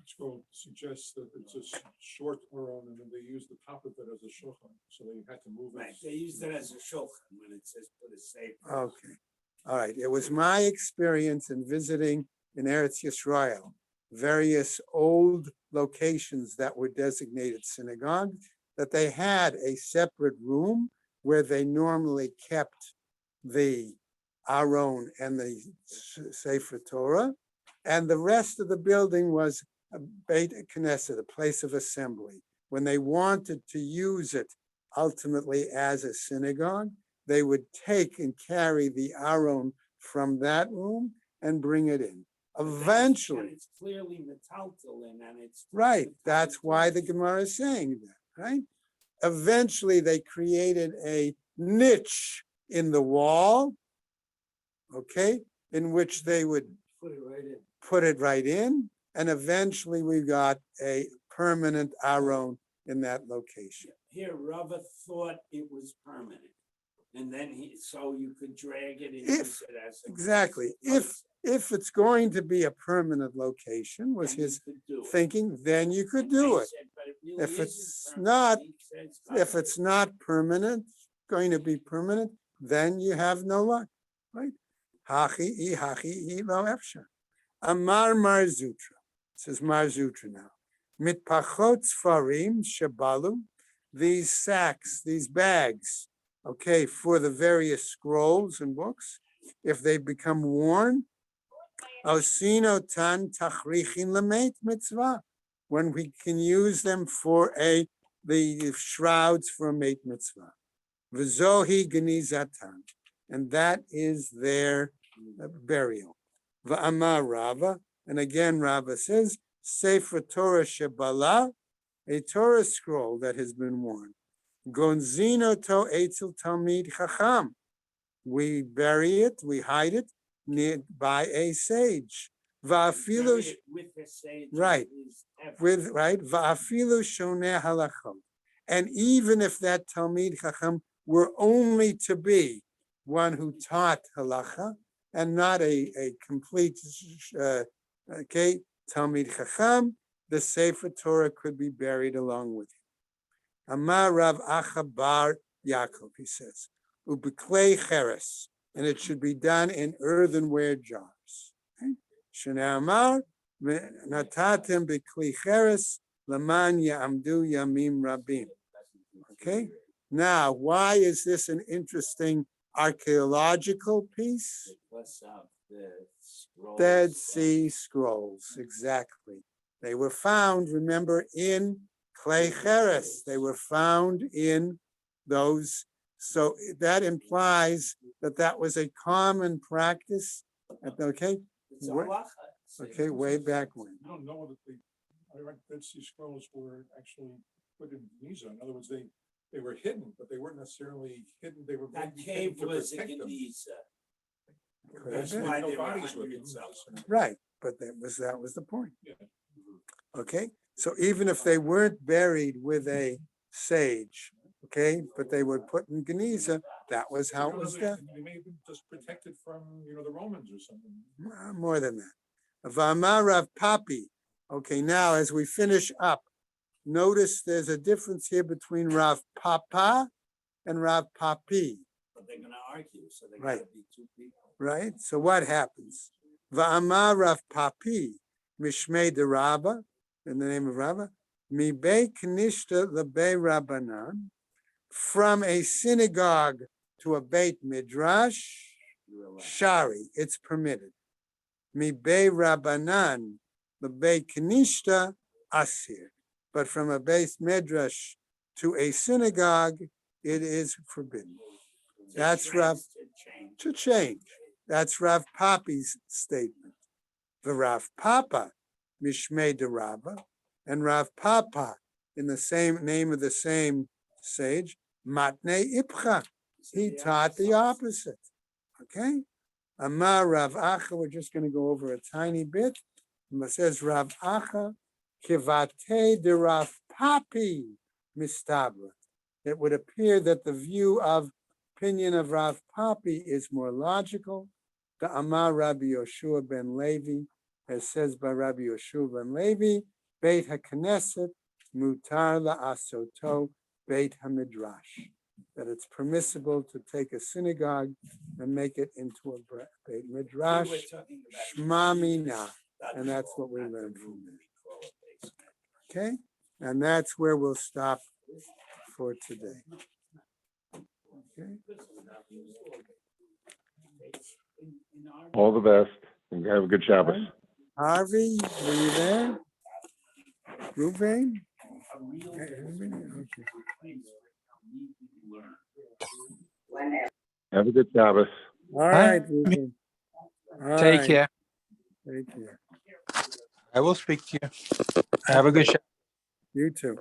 Scroll suggests that it's a short Aron, and then they use the top of it as a shulchan, so they had to move it. Right, they used it as a shulchan when it says put a safe. Okay. All right. It was my experience in visiting in Eretz Yisrael various old locations that were designated synagogue, that they had a separate room where they normally kept the Aron and the Sefer Torah, and the rest of the building was a Beit Knesset, a place of assembly. When they wanted to use it ultimately as a synagogue, they would take and carry the Aron from that room and bring it in. Eventually, It's clearly metaltalin and it's. right, that's why the Gemara is saying that, right? Eventually, they created a niche in the wall, okay, in which they would put it right in, and eventually we got a permanent Aron in that location. Here, Rava thought it was permanent. And then so you could drag it and If- use it as. Exactly. If it's going to be a permanent location, was his thinking, then you could do it. If it's not permanent, going to be permanent, then you have no luck, right? Hachi lo efsha. Amar Mar Zutra. This is Mar Zutra now. Mitpachot sfarim shabalu. These sacks, these bags, okay, for the various scrolls and books, if they become worn, osino tan tachrichin lemeit mitzvah, when we can use them for the shrouds for a meit mitzvah. V'zohi genizatan, and that is their burial. V'amar Rava, and again Rava says, Sefer Torah shebala, a Torah scroll that has been worn. Gonzino to etzel talmid chacham. We bury it, we hide it by a sage. Va'afilu, With the sage. right, va'afilu shoneh halachot. And even if that talmid chacham were only to be one who taught halacha and not a complete talmid chacham, the Sefer Torah could be buried along with him. Amar Rav Acha bar Yaakov, he says, ubeklei cheres, and it should be done in earthenware jars. Shnei Amar natatem bekli cheres laman ya'amdu yamim rabim. Okay. Now, why is this an interesting archaeological piece? Dead Sea Scrolls, exactly. They were found, remember, in clay cheres. They were found in those. So that implies that was a common practice. Okay. Okay, way back when. I don't know that I read Dead Sea Scrolls were actually put in Giza. In other words, they were hidden, but they weren't necessarily hidden. They were That maybe cave hidden to was a protect them. Giza. That's Correct. why no they were bodies were hundreds given. of Right, but that was the point. Yeah. Okay, so even if they weren't buried with a sage, okay, but they were put in Geniza, that was how it was done. They may have been just protected from, the Romans or something. More than that. V'amar Rav Papi. Okay, now as we finish up, notice there's a difference here between Rav Papa and Rav Papi. But they're gonna argue, so they Right. gotta be two people. Right? So what happens? Va'amar Rav Papi, Mishmei de Rabba, in the name of Rabba, Mi Bei Knishta Lebei Rabbanan, from a synagogue to a Beit Midrash, You're allowed. Shari, it's permitted. Mi Bei Rabbanan, Lebei Knishta, Asir. But from a Beit Midrash to a synagogue, it is forbidden. That's Rav To change. to change. That's Rav Papi's statement. The Rav Papa, Mishmei de Rabba, and Rav Papa, in the same name of the same sage, Matne Ipcha. He taught the opposite. Okay? Amar Rav Acha, we're just going to go over a tiny bit. It says Rav Acha, Kivate de Rav Papi Mistabra. It would appear that the view of opinion of Rav Papi is more logical. The Amar Rabbi Yoshua ben Levi, as says by Rabbi Yoshua ben Levi, Beit HaKnesset, Mutar la'asoto, Beit HaMidrash. That it's permissible to take a synagogue and make it into a Beit Midrash, Shma Mina, and that's what we learn from there. Okay? And that's where we'll stop for today. Okay? All the best. And have a good Shabbos. Harvey, were you there? Ruvain? Okay. Have a good Shabbos. All right, Ruvain. All Take right. care. Take care. I will speak to you. Have a good You too.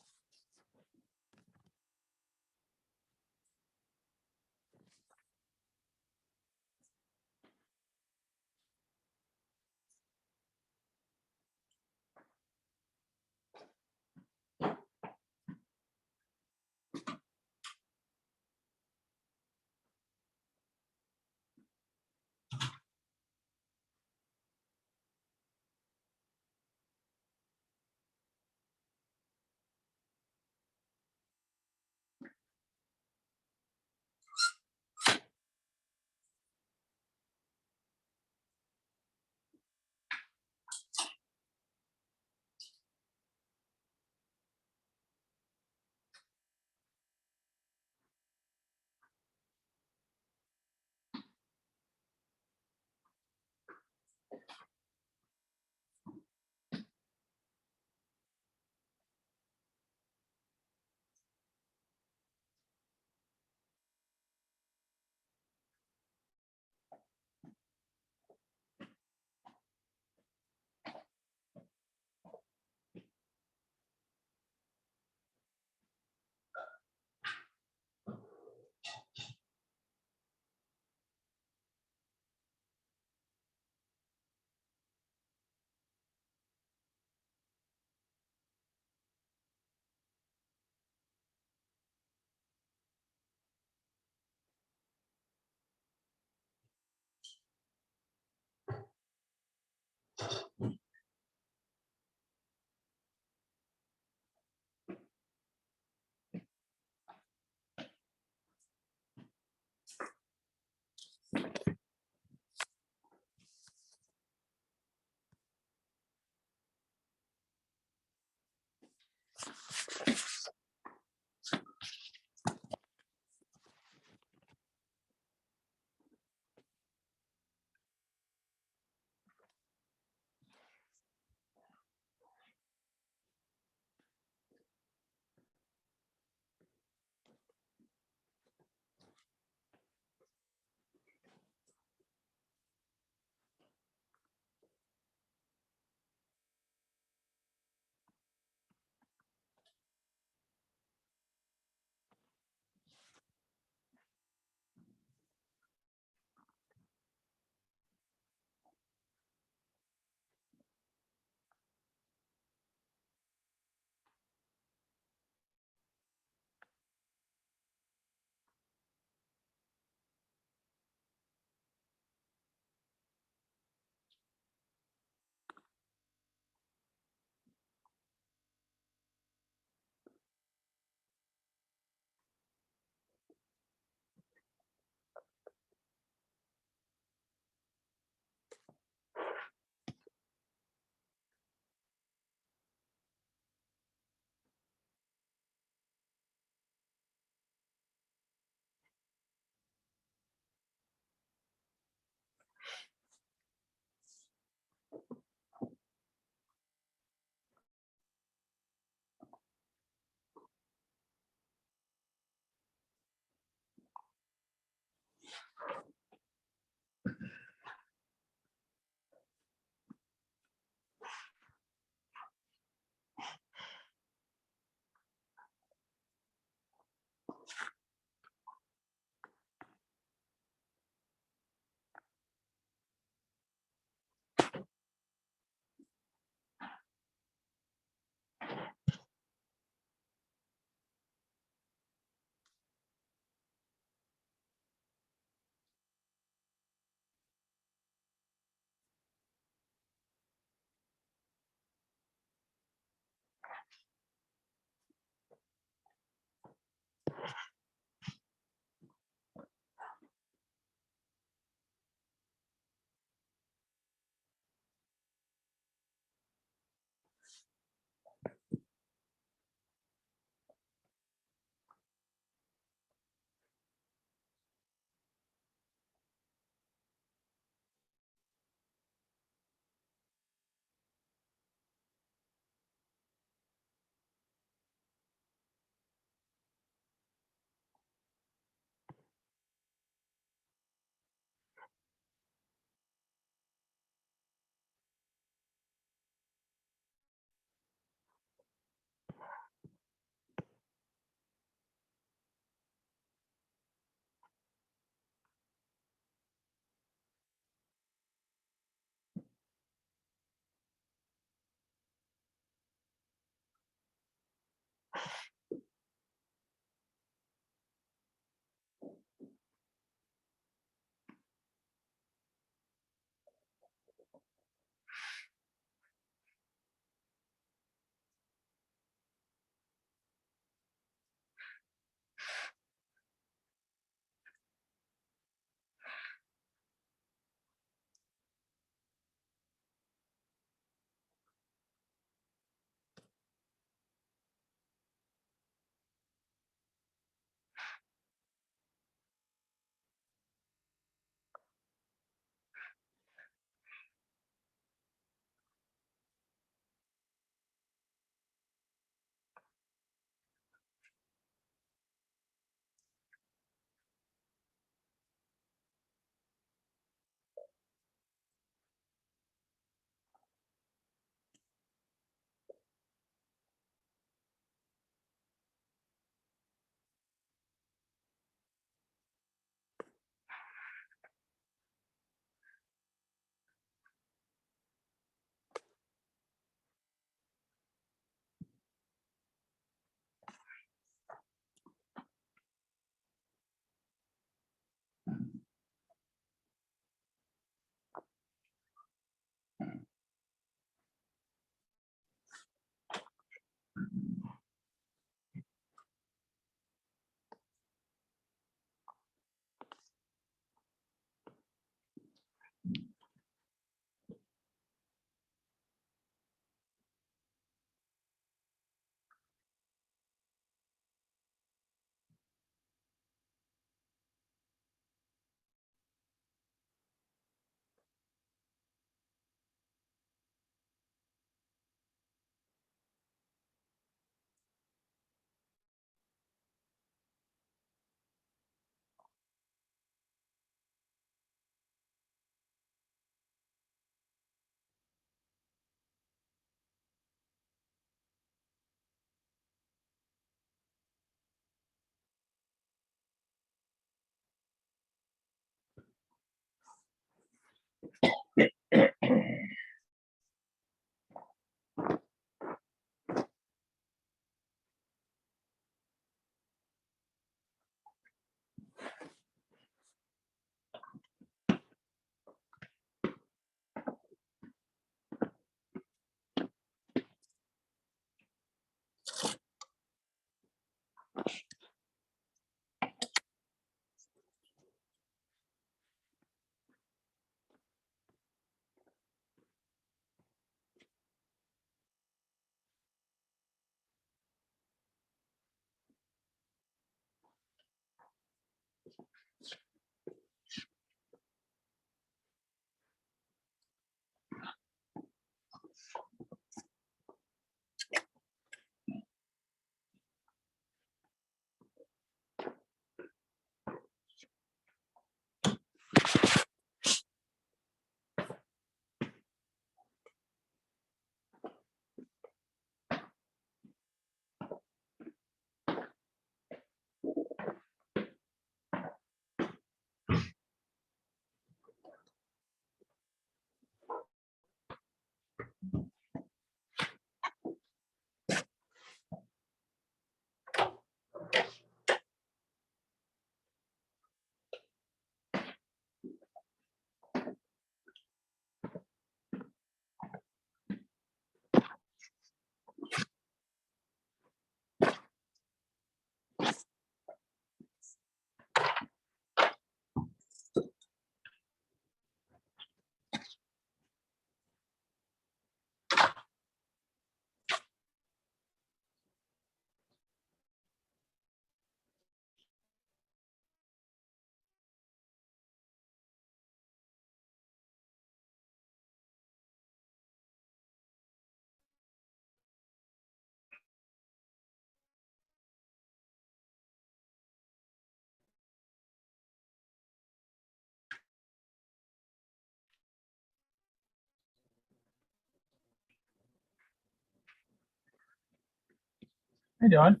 Hey, John.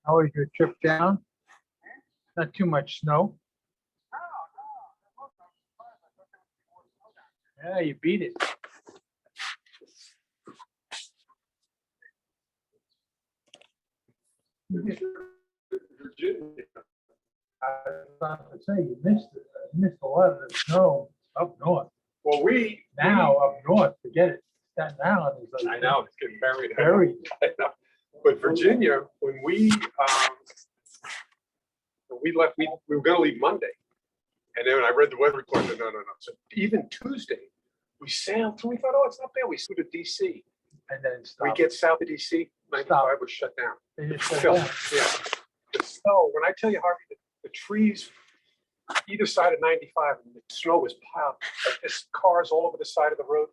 How was your trip down? Not too much snow? Yeah, you beat it. I was about to say, you missed a lot of the snow up north. Well, Now up north, forget it. Staten Island is like. I know, it's getting buried. Buried. I know. But Virginia, when we left, we were gonna leave Monday. And then when I read the weather report, I said, no. So even Tuesday, we sailed through, we thought, oh, it's not bad. We flew to DC. And then We stop. get south of DC, 95 was shut down. They just shut Phil, down. yeah. The snow, when I tell you, Harvey, the trees either side of 95, and the snow was piled, like there's cars all over the side of the road.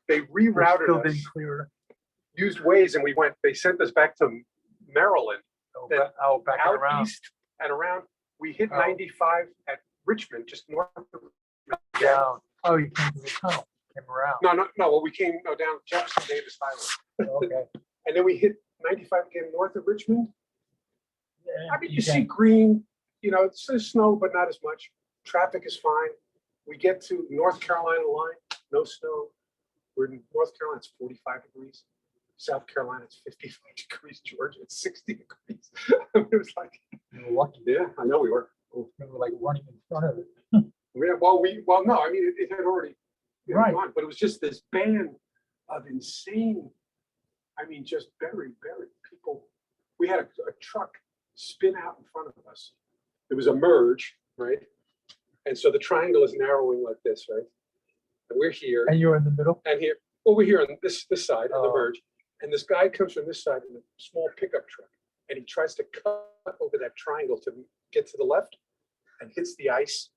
They They rerouted still us, didn't clear it. used Waze, and they sent us back to Maryland, Back and out around. east and around. We hit Oh. 95 at Richmond, just north of. Down. Oh, you came to the tunnel, came around. No. Well, we came down Jefferson Davis Highway, Okay. and then we hit 95 again north of Richmond. Yeah, I mean, you see green, it's snow, but not as much. Traffic is fine. We get to North Carolina line, no snow. We're in North Carolina, it's 45 degrees. South Carolina, it's 55 degrees. Georgia, it's 60 degrees. It was like, You were lucky. yeah, I know we were. You were like running in front of it. Yeah, no, I mean, it had already Right. gone, but it was just this band of insane, I mean, just buried people. We had a truck spin out in front of us. There was a merge, right? And so the triangle is narrowing like this, right? And we're here And you were in the middle? and here. Well, we're here on this side of the Oh. merge. And this guy comes from this side in a small pickup truck. And he tries to cut over that triangle to get to the left and hits the ice.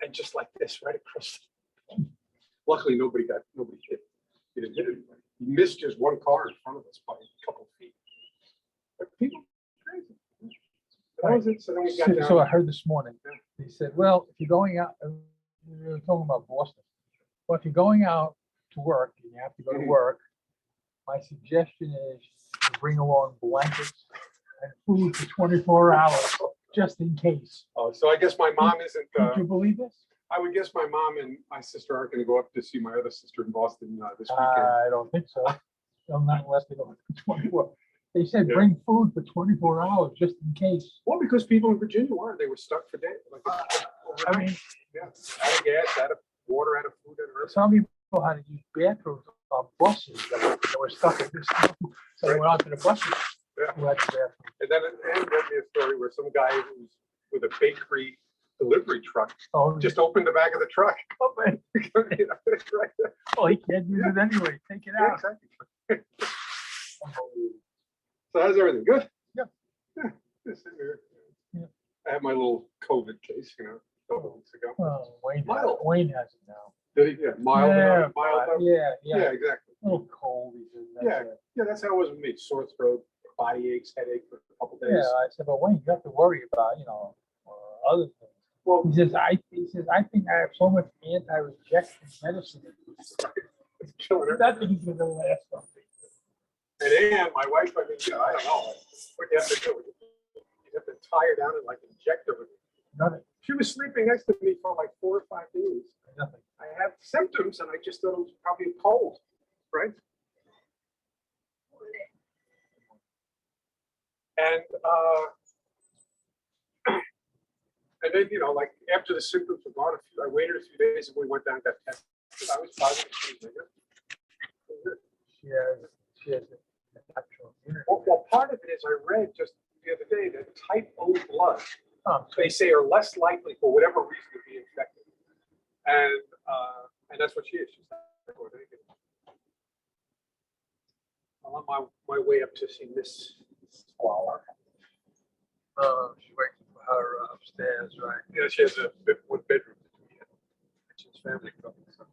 And just like this, right across. Luckily, nobody hit. He didn't hit anybody. He missed just one car in front of us by a couple of feet. But people, crazy. So that was it. So then we got down. So I heard this morning, he said, well, if you're going out, we were talking about Boston. Well, if you're going out to work and you have to go to Mhm. work, my suggestion is you bring along blankets and food for 24 hours, just in case. Oh, so I guess my mom isn't, Could you believe this? I would guess my mom and my sister aren't going to go up to see my other sister in Boston this weekend. I don't think so. Not unless they go for 24. They said Yeah. bring food for 24 hours, just in case. Well, because people in Virginia weren't. They were stuck for days. Like, I mean, yeah, out of gas, out of water, out of food, and earth. some people had to use bathrooms on buses that were stuck in this. So they went onto the buses. Yeah. Who had the bathroom. And then Anne read me a story where some guy who was with a bakery delivery truck Oh, just opened the back of the truck. oh, man. You know, it's right there. Well, he can't use it anyway. Take it Yeah, out. exactly. So how's everything? Good? Yeah. Yeah. Just sitting here. Yeah. I have my little COVID case, a couple weeks ago. Well, Mild. Wayne has it now. Did he? Yeah, mild. Yeah, mild. yeah, Yeah, yeah. exactly. A little cold. He says, that's Yeah. it. Yeah, that's how it was with me. Sore throat, body aches, headache for a couple days. Yeah, I said, but Wayne, you have to worry about, other things. Well, He says, I think I have so much anti-rejection medicine. it's killing her. Nothing's gonna last on me. And Anne, my wife, I mean, I don't know what you have to do. You have to tie her down and like inject her with Nothing, She was sleeping next to me for like 4 or 5 days. nothing. I had symptoms and I just thought it was probably a cold, right? And and then, like after the symptoms were gone, I waited a few days and we went down and got tested. I was positive. She was negative. She has a natural immunity. Well, part of it is I read just the other day that type O blood, Oh, they say, are less likely for whatever reason to be infected. And that's what she is. She's not going negative. I'm on my way up to see Miss Squalor. She's waiting for her upstairs, right? Yeah, she has one bedroom. She's family company. So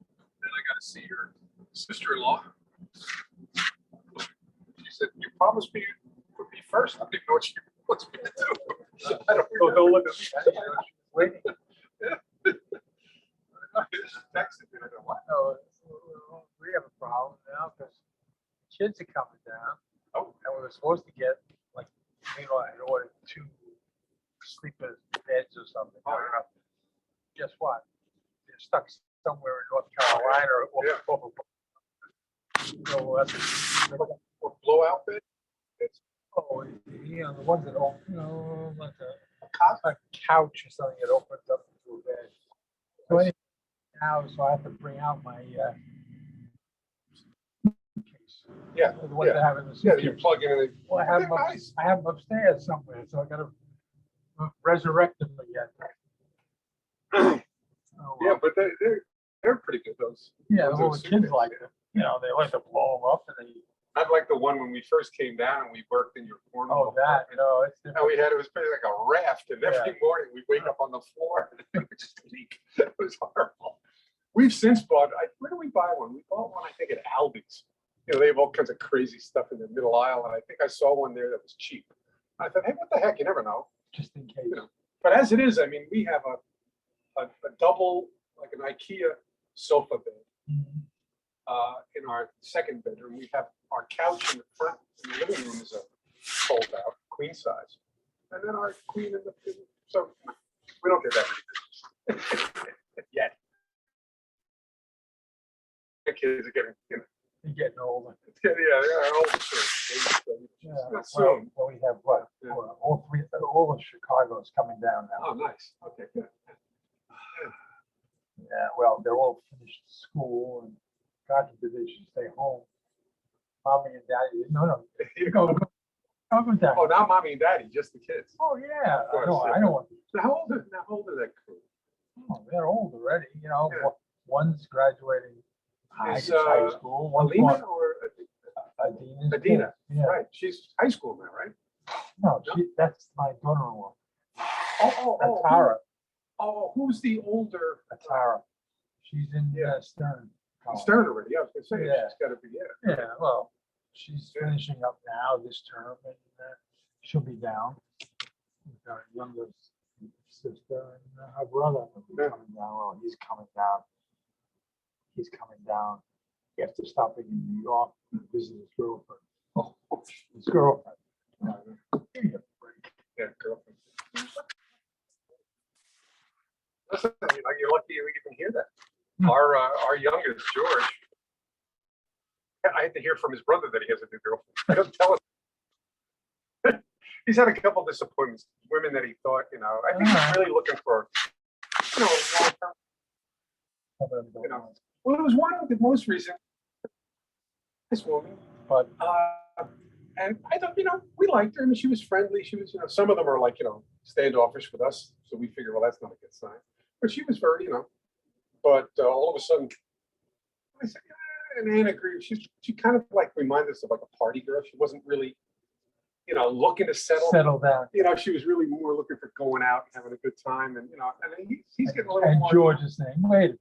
then I got to see her sister-in-law. She said, "You promised me you would be first." I didn't know what she wants me to do. So I don't know. Don't look at me. Waiting. She texted me. I go, "What?" No, we have a problem now because kids are coming down. Oh. And we were supposed to get, like, I had ordered 2 sleeper beds or something. Oh, yeah. Guess what? They're stuck somewhere in North Carolina or Yeah. over. So Or blowout bed. It's the ones that don't, like a couch or something that opens up into a bed. So anyway, now, so I have to bring out my case. Yeah, The ones yeah. that have in the Yeah, suitcase. you plug in and they. Well, I have They're them, nice. I have them upstairs somewhere, so I gotta resurrect them again. Oh, Yeah, well. but they're pretty good. Those. Yeah, those all are the kids suitcases, like yeah. them. They like to blow them up and they, Not like the one when we first came down and we worked in your corner. that, it's And different. we had, it was pretty like a raft, and every morning we wake up on the floor and it would just leak. It was horrible. We've since bought, where did we buy one? We bought one, I think, at Aldi's. They have all kinds of crazy stuff in the middle aisle, and I think I saw one there that was cheap. I thought, hey, what the heck? You never know. Just in case. But as it is, I mean, we have a double, like an IKEA sofa bed. Mhm. In our second bedroom, we have our couch in the front, in the living room is a fold out, queen size. And then our queen in the, so we don't get that many visitors yet. The kids are getting, They're getting older. it's getting, they're older. So Yeah. That's Well, soon. we have what? Yeah. All of Chicago is coming down now. Oh, nice. Okay, good. Yeah, well, they're all finished school and God forbid they should stay home. Mommy and daddy, no, You go, go. go with that. Oh, not mommy and daddy, just the kids. Oh, yeah, Of course, I yeah. don't want, Now, how old is that crew? they're old already, Yeah. one's graduating high Is, school, one's Alina going, or Adina's. Adina? Yeah, Right, she's high school now, right? no, that's my daughter-in-law, Oh, Atara, who's the older? Atara. She's in Yeah. Stern. College. Stern already, yeah, I was gonna say, Yeah. she's gotta be, Yeah, well, she's Yeah. finishing up now this term and she'll be down. With our younger sister and her brother will be Yeah. coming down. Well, he's coming down. He's coming down after stopping in New York to visit his girlfriend. Oh, His girlfriend. Give me a break. yeah, girlfriend. Listen, you're lucky you even hear that. Our youngest, George, I had to hear from his brother that he has a new girlfriend. He doesn't tell us. He's had a couple disappointments, women that he thought, I think he's really looking for, long-term. Well, it was one of the most recent. This woman, But and I thought, we liked her. I mean, she was friendly. She was, some of them are like, standoffish with us. So we figure, well, that's not a good sign. But she was very, but all of a sudden, I said, and Anne agreed. She kind of like reminded us of like a party girl. She wasn't really, looking to settle. down. She was really more looking for going out and having a good time. And, and he's getting a little And more. George is saying, wait a minute,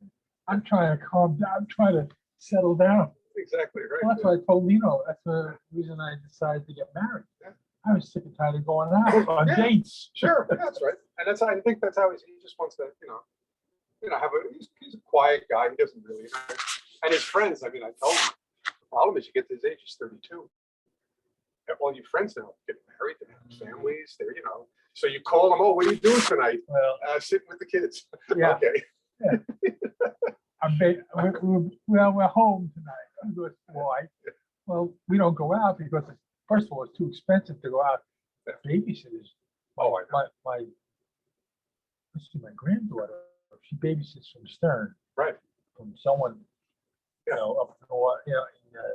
I'm trying to calm down, I'm trying to settle down. Exactly, right. Well, that's what I told Lino. That's the reason I decided to get married. Yeah. I was sick and tired of going out on Yeah. dates. Sure, that's right. And I think that's how he just wants to, have he's a quiet guy. He doesn't really, and his friends, I told him, the problem is you get to his age, he's 32. All your friends now get married, they have families, they're, So you call them, oh, what are you doing tonight? Well, Sitting with the kids. yeah, Okay. we're home tonight. I go, why? Well, we don't go out because, first of all, it's too expensive to go out. Babysitters. Oh, I know. Let's see, my granddaughter, she babysits from Stern, Right. from someone, up north, in the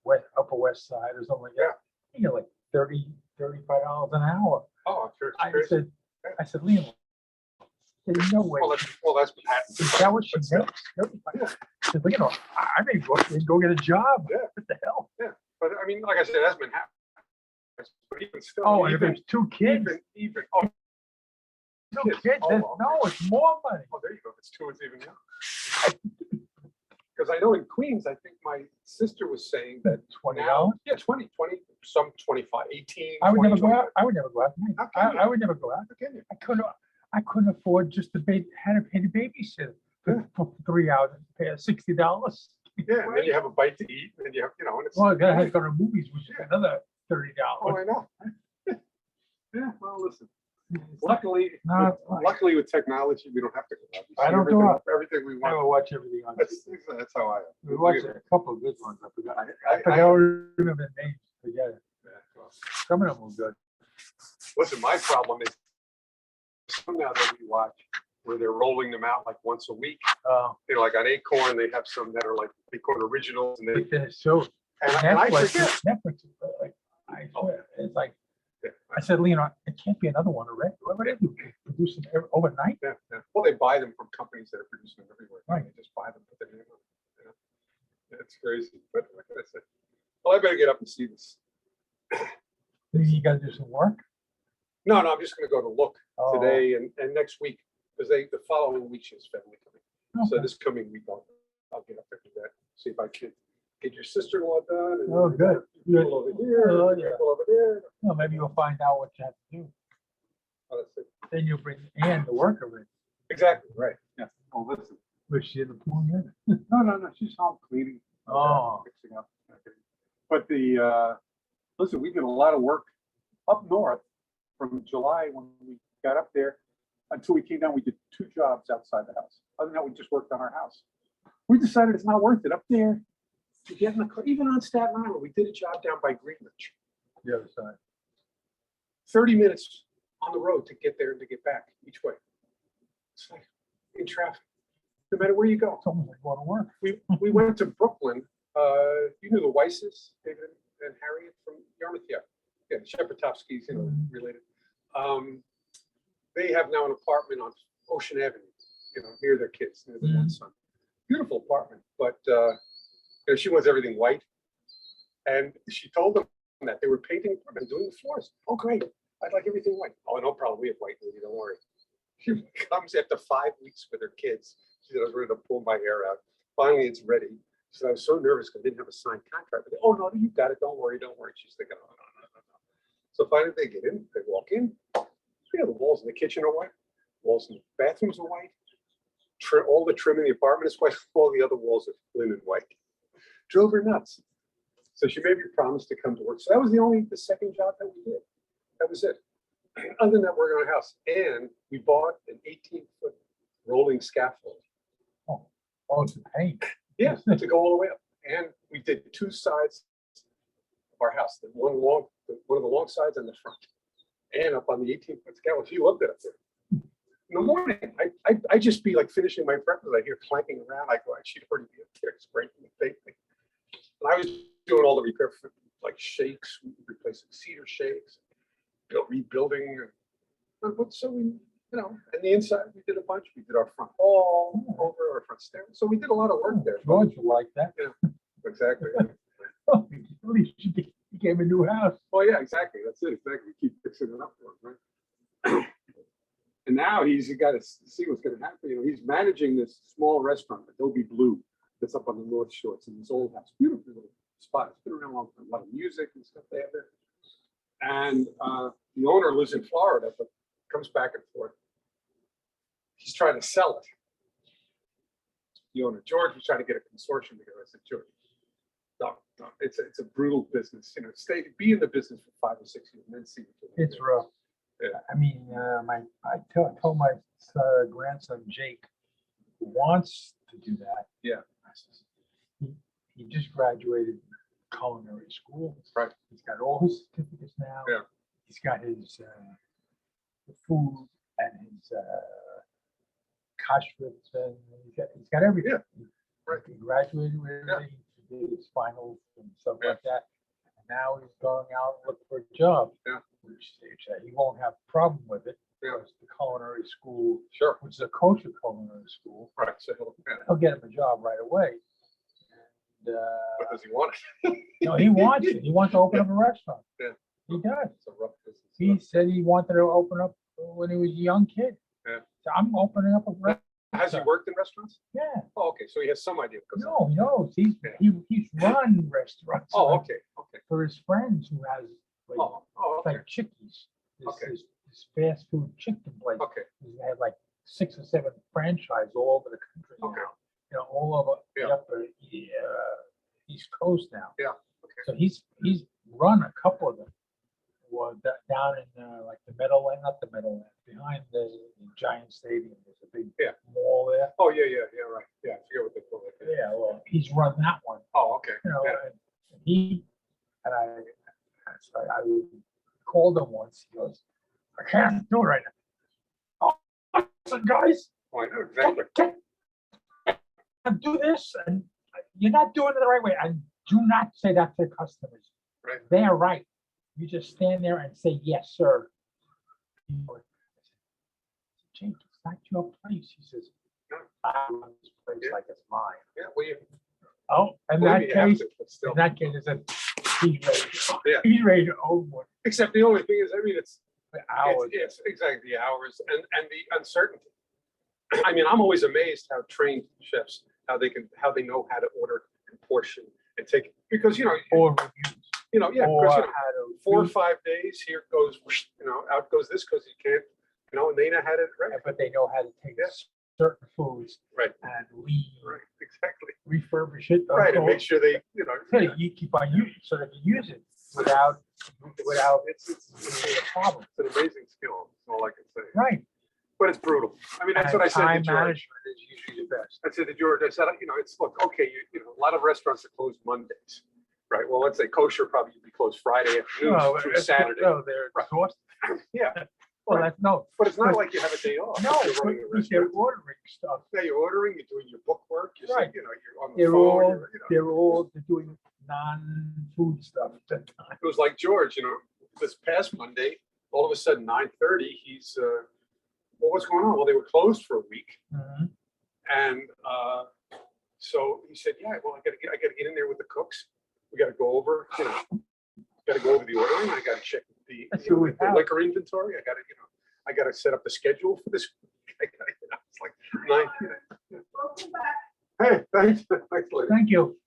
west, Upper West Side or something like that. You get like $35 an hour. Oh, I'm sure it's I crazy. said, Liam, there's no way. Well, that's Manhattan. Is that what she makes? I said, well, I may go get a job. Yeah. What the hell? But I mean, like I said, that's Manhattan. But even still. Oh, and if even, there's two kids, oh, no kids. kids, Oh, no, it's more money. oh, there you go. If it's two, it's even more. Because I know in Queens, I think my sister was saying that $20. now, yeah, 20, some 25, 18. I would 20, never go 25. out. I would never go out. How can you? I would never go out. How can you? I couldn't afford just to had to pay the babysitter for 3 hours and pay her $60. Yeah, and then you have a bite to eat, and then you have, and it's. Well, I gotta go to movies, which is another $30. Oh, I know. Yeah, well, listen. Luckily, No, luckily with technology, we don't have to go out. We I see don't go out. everything we I want. will watch everything on TV. That's how I am. We watched a couple of good ones. I forgot. I- I don't remember the names. Forget it. Yeah, well, Some of them were good. listen, my problem is some now that we watch where they're rolling them out like once a week. Like on Acorn, they have some that are like Acorn originals, and But then so and I Netflix, forget. Netflix is like, I swear, it's like, Yeah, I said, Leon, it can't be another one already. What would they do? Produce them overnight? yeah. Well, they buy them from companies that are producing them everywhere. Right. They just buy them, put their name on it. It's crazy. But what can I say? Well, I better get up and see this. You gotta do some work. No, I'm just gonna go to look Oh, today and next week, because the following week she has family coming. So okay. this coming week, I'll get up and do that, see if I can get your sister-in-law done. And Oh, good. People over here, Oh, yeah. people over there. Well, maybe you'll find out what you have to do. Oh, that's it. Then you'll bring Ann, the worker, in. Exactly, right. Yeah. Oh, listen. Was she in the pool yet? No, she's home cleaning. Oh. Fixing up. But listen, we did a lot of work up north from July when we got up there until we came down. We did 2 jobs outside the house. Other than that, we just worked on our house. We decided it's not worth it up there to get in the car. Even on Staten Island, we did a job down by Greenwich. The other side. 30 minutes on the road to get there and to get back each way. It's like in traffic, no matter where you go. It's almost like going to work. We went to Brooklyn. You knew the Weisses, David and Harriet from Yarmouth, yeah, Shepardovsky's, related. They have now an apartment on Ocean Avenue, near their kids, near the one son. Beautiful apartment, but she wants everything white, and she told them that they were painting and doing the floors. Oh, great! I'd like everything white. Oh, no problem. We have white, lady. Don't worry. She comes after 5 weeks with her kids. She said, I was ready to pull my hair out. Finally, it's ready. She said, I was so nervous because I didn't have a signed contract. But oh, no, you got it. Don't worry. She's thinking, oh, no. So finally, they get in. They walk in. The walls in the kitchen are white. Walls in the bathrooms are white. All the trim in the apartment is white. All the other walls are linen white. Drove her nuts. So she made me promise to come to work. So that was the second job that we did. That was it. Other than that, working on a house. And we bought an 18-foot rolling scaffold. Oh, it's a pain. Yeah, to go all the way up. And we did 2 sides of our house. One of the long sides and the front. And up on the 18-foot scaffold. She loved it up there. In the morning, I just be like finishing my breakfast. I hear clanking around. I go, she'd already be up there spraying the thing. And I was doing all the repair, like shakes, replacing cedar shakes, rebuilding. So we, and the inside, we did a bunch. We did our front hall, over our front stairs. So we did a lot of work there. George would like that. Exactly. At least you became a new house. Oh, yeah, exactly. That's it. Exactly. We keep fixing it up for him, right? And now he's got to see what's going to happen. He's managing this small restaurant, Adobe Blue, that's up on the North Shore. It's in this old house. Beautiful little spot. It's been around a long time. A lot of music and stuff they have there. And the owner lives in Florida, but comes back and forth. He's trying to sell it. The owner, George, was trying to get a consortium together. I said, George, no, it's a brutal business. Be in the business for 5 or 6 years and then see what you want to It's do. rough. I mean, I told my grandson Jake wants to do that. Yeah. I says, he just graduated culinary school. Right. He's got all his certificates now. Yeah. He's got his food and his kashrut, and he's got everything. Yeah. Right. He graduated with everything. He did his finals and stuff Yeah. like that. And now he's going out and looking for a job. Yeah. Which he won't have a problem with it. Yeah. Because the culinary school, Sure. which is a kosher culinary school, Right, so he'll get him a job right away. And, but does he want it? no, he wants it. He wants to open up a restaurant. Yeah. He does. It's a rough business. He said he wanted to open up when he was a young kid. Yeah. So I'm opening up a restaurant. Has he worked in restaurants? Yeah. Oh, okay, so he has some idea. No, he knows. He's run restaurants. Oh, okay, okay. For his friends who has like, Okay, like Chickies. Okay. This fast food chicken place. okay, They have like 6 or 7 franchises all over the country now. Okay. You know, all over Yeah. the upper East Coast now. Yeah, okay. So he's run a couple of them. Well, down in like the Meadowland, not the Meadowland, behind the Giant Stadium. There's a big Yeah. mall there. Oh, yeah, right. Yeah, I forget what they call it. Yeah, well, he's run that one. Oh, okay. You know, Yeah. and he and I called him once. He goes, I can't do it right now. Oh, listen, guys, Oh, I know exactly. do this, and you're not doing it the right way. And do not say that to customers. Right. They are right. You just stand there and say, yes, sir. You know, I said, Jake, it's not your place. He says, I run this place Yeah. like it's mine. Yeah, well, you. Oh, in well, that you have case, to, but still. in that case, I said, he's ready. Yeah. He's ready to own one. Except the only thing is, I mean, it's Hours. It's exactly the hours and the uncertainty. I mean, I'm always amazed how trained chefs, how they know how to order and portion and take, because, Or reviews. yeah, Or because, how to 4 or do- 5 days, here goes, whoosh, out goes this because you can't, and they know how to, right, but they know how to take Yeah. certain foods right, and right, exactly. refurbish it. Right, and make sure they, Hey, you keep on using so that you use it without it's being a problem. an amazing skill, that's all I can say. Right. But it's brutal. I mean, that's And what I said to time George. management is usually the best. I said to George, I said, it's, look, okay, a lot of restaurants are closed Mondays, right? Well, let's say kosher probably would be closed Friday afternoon No, through it's- Saturday. No, they're Right. exhausted. Yeah, Well, Right. that's no. but it's not like you have a day off. No, You're running a but they're restaurant. ordering stuff. Yeah, you're ordering, you're doing your book work, you're, Right. you're on the They're phone. all, they're doing non-food stuff at that time. It was like George, this past Monday, all of a sudden, 9:30, he's, well, what's going on? Well, they were closed for a week. Mhm. And so he said, yeah, well, I gotta get in there with the cooks. We gotta go over, gotta go over the ordering. I gotta check the, That's what we the have. liquor inventory. I gotta set up the schedule for this. It's like 9. Hey, thanks, lady. Thank you.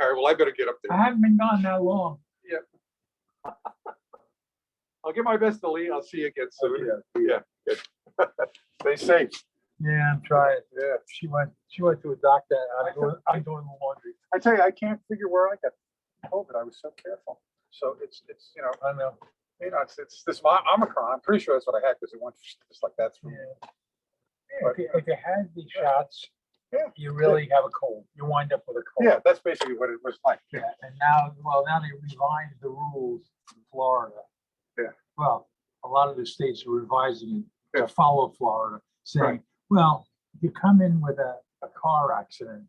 All right, well, I better get up I there. haven't been gone that long. I'll give my best to Lee. I'll see you again soon. Yeah. Good. Stay safe. Yeah, I'm trying. Yeah. She went to a doctor. I'm doing the laundry. I tell you, I can't figure where I got COVID. I was so careful. So it's I know. it's this Omicron. I'm pretty sure that's what I had because it went just like that through. Yeah. If you had these shots, Yeah. you really have a cold. You wind up with a cold. Yeah, that's basically what it was like. Yeah, and now they revised the rules in Florida. Yeah. Well, a lot of the states are revising it Yeah. to follow Florida, saying, Right. well, if you come in with a car accident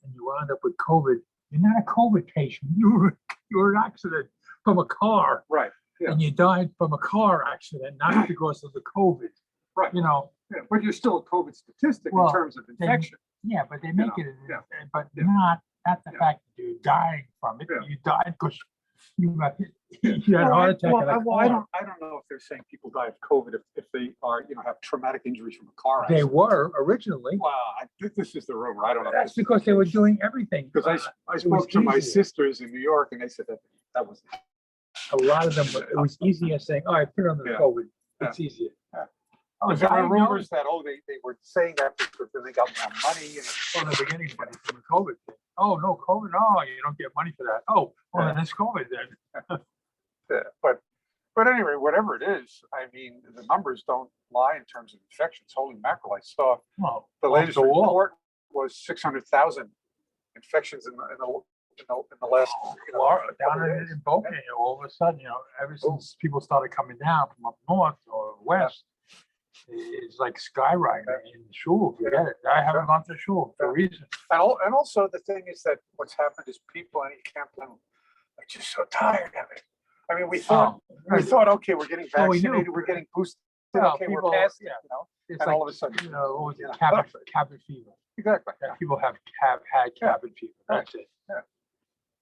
and you wound up with COVID, you're not a COVID patient. You were an accident from a car. Right. Yeah. And you died from a car accident, not because of the COVID. Right. Yeah, But you're still a COVID statistic Well, in terms of infection. yeah, but they make know, it, yeah, but yeah. not the Yeah. fact that you're dying from it. Yeah. You died because you had a heart attack. in a I car. don't know if they're saying people die of COVID if they are, have traumatic injuries from a car They accident. were originally. Wow, I think this is the rumor. I don't know. That's because they were doing everything. Because I was spoke to my easier. sisters in New York and they said that was. A lot of them, it was easier saying, "Oh, I put it on the Yeah. COVID." It's easier. Yeah. Oh, There were diagnosed rumors that, they were saying that because then they got more money and from the beginning money from the COVID thing. Oh no, COVID! Oh, you don't get money for that. Oh, well, Yeah. then it's COVID then. but But anyway, whatever it is, I mean, the numbers don't lie in terms of infections. Holy mackerel, I saw Well, the off latest the wall. report was 600,000 infections in the last, Florida, down couple of in days. Boca, all of a sudden, ever since people started coming down from up north or west, it's like skyrocketing in shul. Forget it. I haven't gone to shul for a reason. And also the thing is that what's happened is people in Camp Lynn are just so tired of it. I mean, we thought, okay, we're getting Well, we knew. vaccinated, we're getting boosted, Well, okay, people- we're past it, yeah. It's and like, all of a sudden, what was it, Yeah. cabin fever. exactly. That people have had cabin fever. That's it.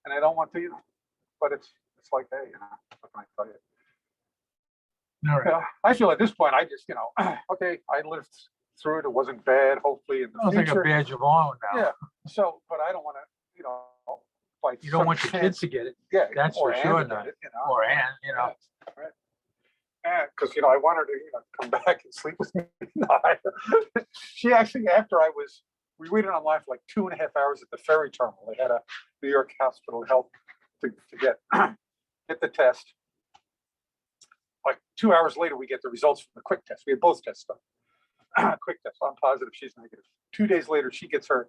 And I don't want to, but it's like, hey, what can I tell you? All right. I feel at this point, I just, okay, I lived through it. It wasn't bad. Hopefully in the Sounds like a future. badge of honor now. Yeah. So, but I don't want to, like. You don't want your kids to get it, Yeah. that's or for Ann sure to get not. it, Or Ann, Right. Yeah, because I want her to come back and sleep with me. She actually, after we waited online for like 2.5 hours at the ferry terminal. They had a New York hospital help to get get the test. Like 2 hours later, we get the results from the quick test. We had both tests done. Quick test, I'm positive she's negative. 2 days later, she gets her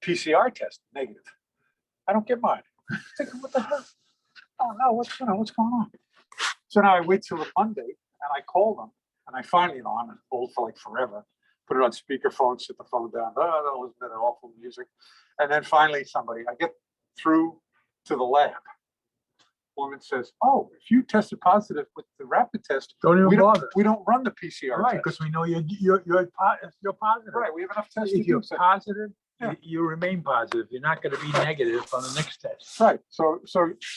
PCR test negative. I don't get mine. I'm thinking, what the hell? Oh no, what's going on? So now I wait till Monday and I call them and I finally, I'm on hold for like forever. Put it on speakerphone, sit the phone down. Oh, that was that awful music. And then finally I get through to the lab. Woman says, "Oh, if you tested positive with the rapid test, don't even bother. we don't run the PCR Right, test." because we know you're positive. Right, we have enough tests If to you're do so. positive, Yeah. you remain positive. You're not going to be negative on the next test. Right. So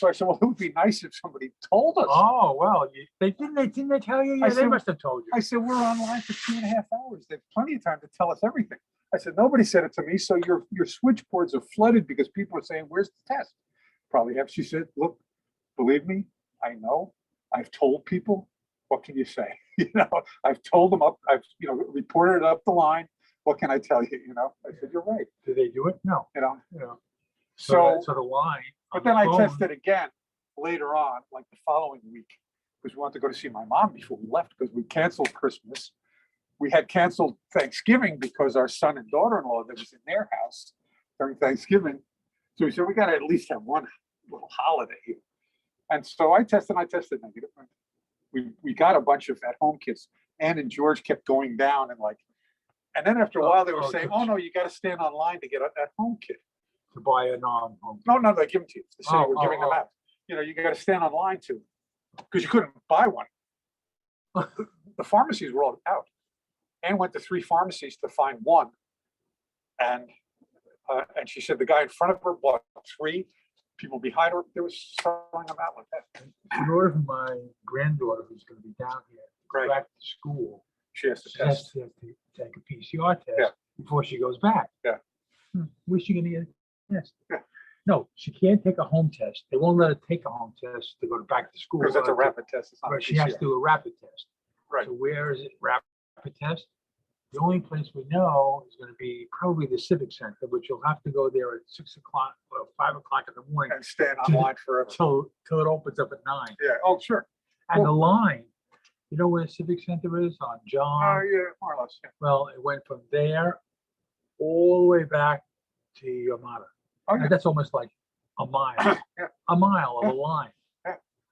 I said, well, it would be nice if somebody told us. Oh well, didn't they tell you? I Yeah, they said- must have told you. I said, we're online for 2.5 hours. They have plenty of time to tell us everything. I said, nobody said it to me. So your switchboards are flooded because people are saying, where's the test? Probably have. She said, look, believe me, I know. I've told people. What can you say? I've told them I've reported it up the line. What can I tell you? I said, you're right. Did they do it? No. So the line. but then I tested again later on, like the following week, because we wanted to go to see my mom before we left because we canceled Christmas. We had canceled Thanksgiving because our son and daughter-in-law that was in their house during Thanksgiving. So we said, we got to at least have one little holiday here. And so I tested negative. We got a bunch of at-home kits. Ann and George kept going down and then after a while they were saying, oh no, you got to stand online to get an at-home kit. To buy a non-home. No, they give them to you. The city Oh, were giving them out. You got to stand online too, because you couldn't buy one. The pharmacies were all out. Ann went to 3 pharmacies to find one, and she said the guy in front of her bought 3. People behind her, they were selling them out like that. In order for my granddaughter, who's going to be down here, to Right. go back to school, She has to she has test. to take a PCR test Yeah. before she goes back. Yeah. Where's she going to get a test? Yeah. No, she can't take a home test. They won't let her take a home test to go back to school. Because it's a rapid test. It's not a But she has to PCR. do a rapid test. Right. So where is it? Rapid test? The only place we know is going to be probably the Civic Center, which you'll have to go there at 6 o'clock or 5 o'clock in the morning And stand online forever. till it opens up at 9. Yeah. Oh, sure. And the line, you know where the Civic Center is on John? Yeah, more or less. Yeah. Well, it went from there all the way back to Yamada. Oh, yeah. And that's almost like a mile. Yeah. A mile of Yeah. a line.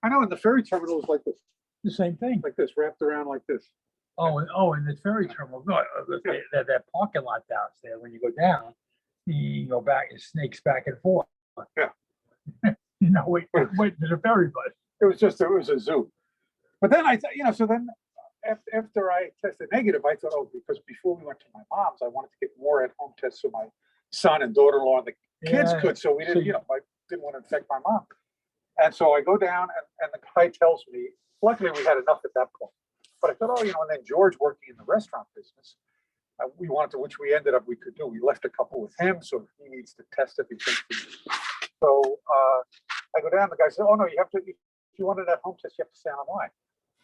I know. And the ferry terminal is like this, The same thing. wrapped around like this. And the ferry terminal, no, that parking lot downstairs, when you go down, you go back, it snakes back and forth. Yeah. Wait to the ferry bus. It was a zoo. But then so then after I tested negative, I thought, oh, because before we went to my mom's, I wanted to get more at-home tests so my son and daughter-in-law and the kids Yeah. could, so we didn't, So I didn't want to infect my mom. And so I go down and the guy tells me, luckily we had enough at that point. But I thought, and then George working in the restaurant business, we wanted to, which we ended up, we could do. We left a couple with him, so if he needs to test everything. So I go down, the guy said, oh no, you have to, if you want it at home test, you have to stand online.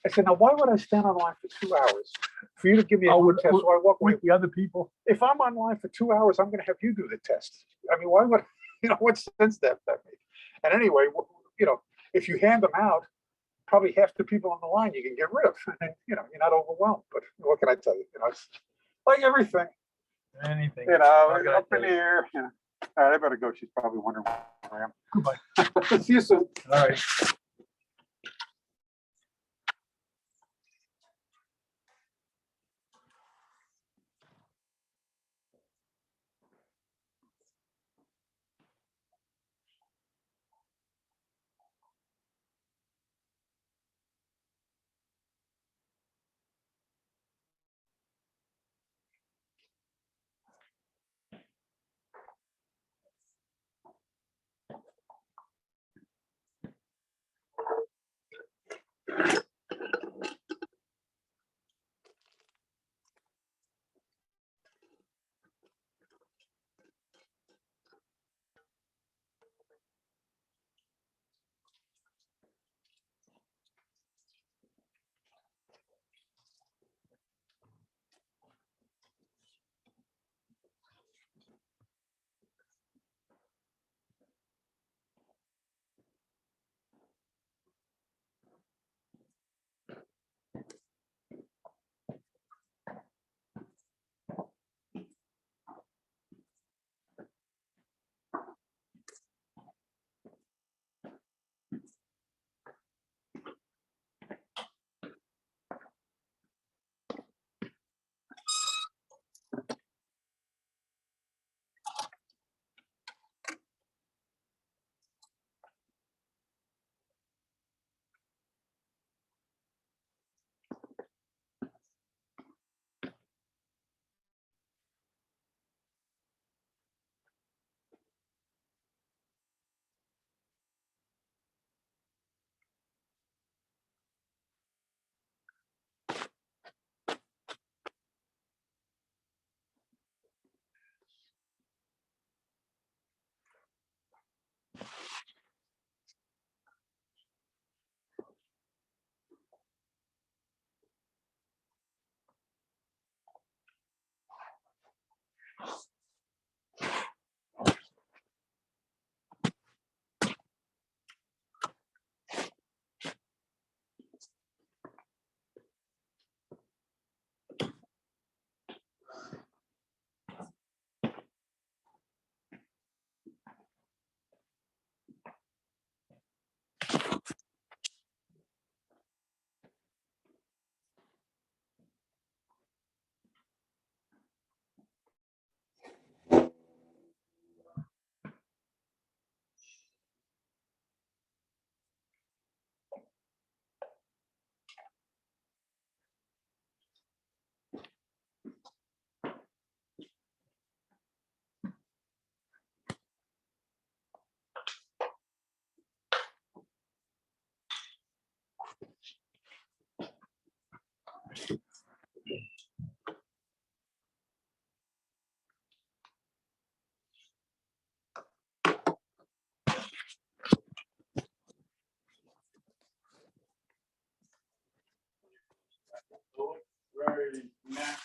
I said, now why would I stand online for 2 hours for you to give me a home test so I walk away? With the other people. If I'm online for 2 hours, I'm going to have you do the test. I mean, why would, what sense that make? And anyway, if you hand them out, probably half the people on the line you can get rid of, and you know, you're not overwhelmed, but what can I tell you? You know, it's like everything, Anything. you know, What can I up in tell the you? air, you know. All right, I better go. She's probably wondering where I am. Goodbye. See you soon. All right. Very natural.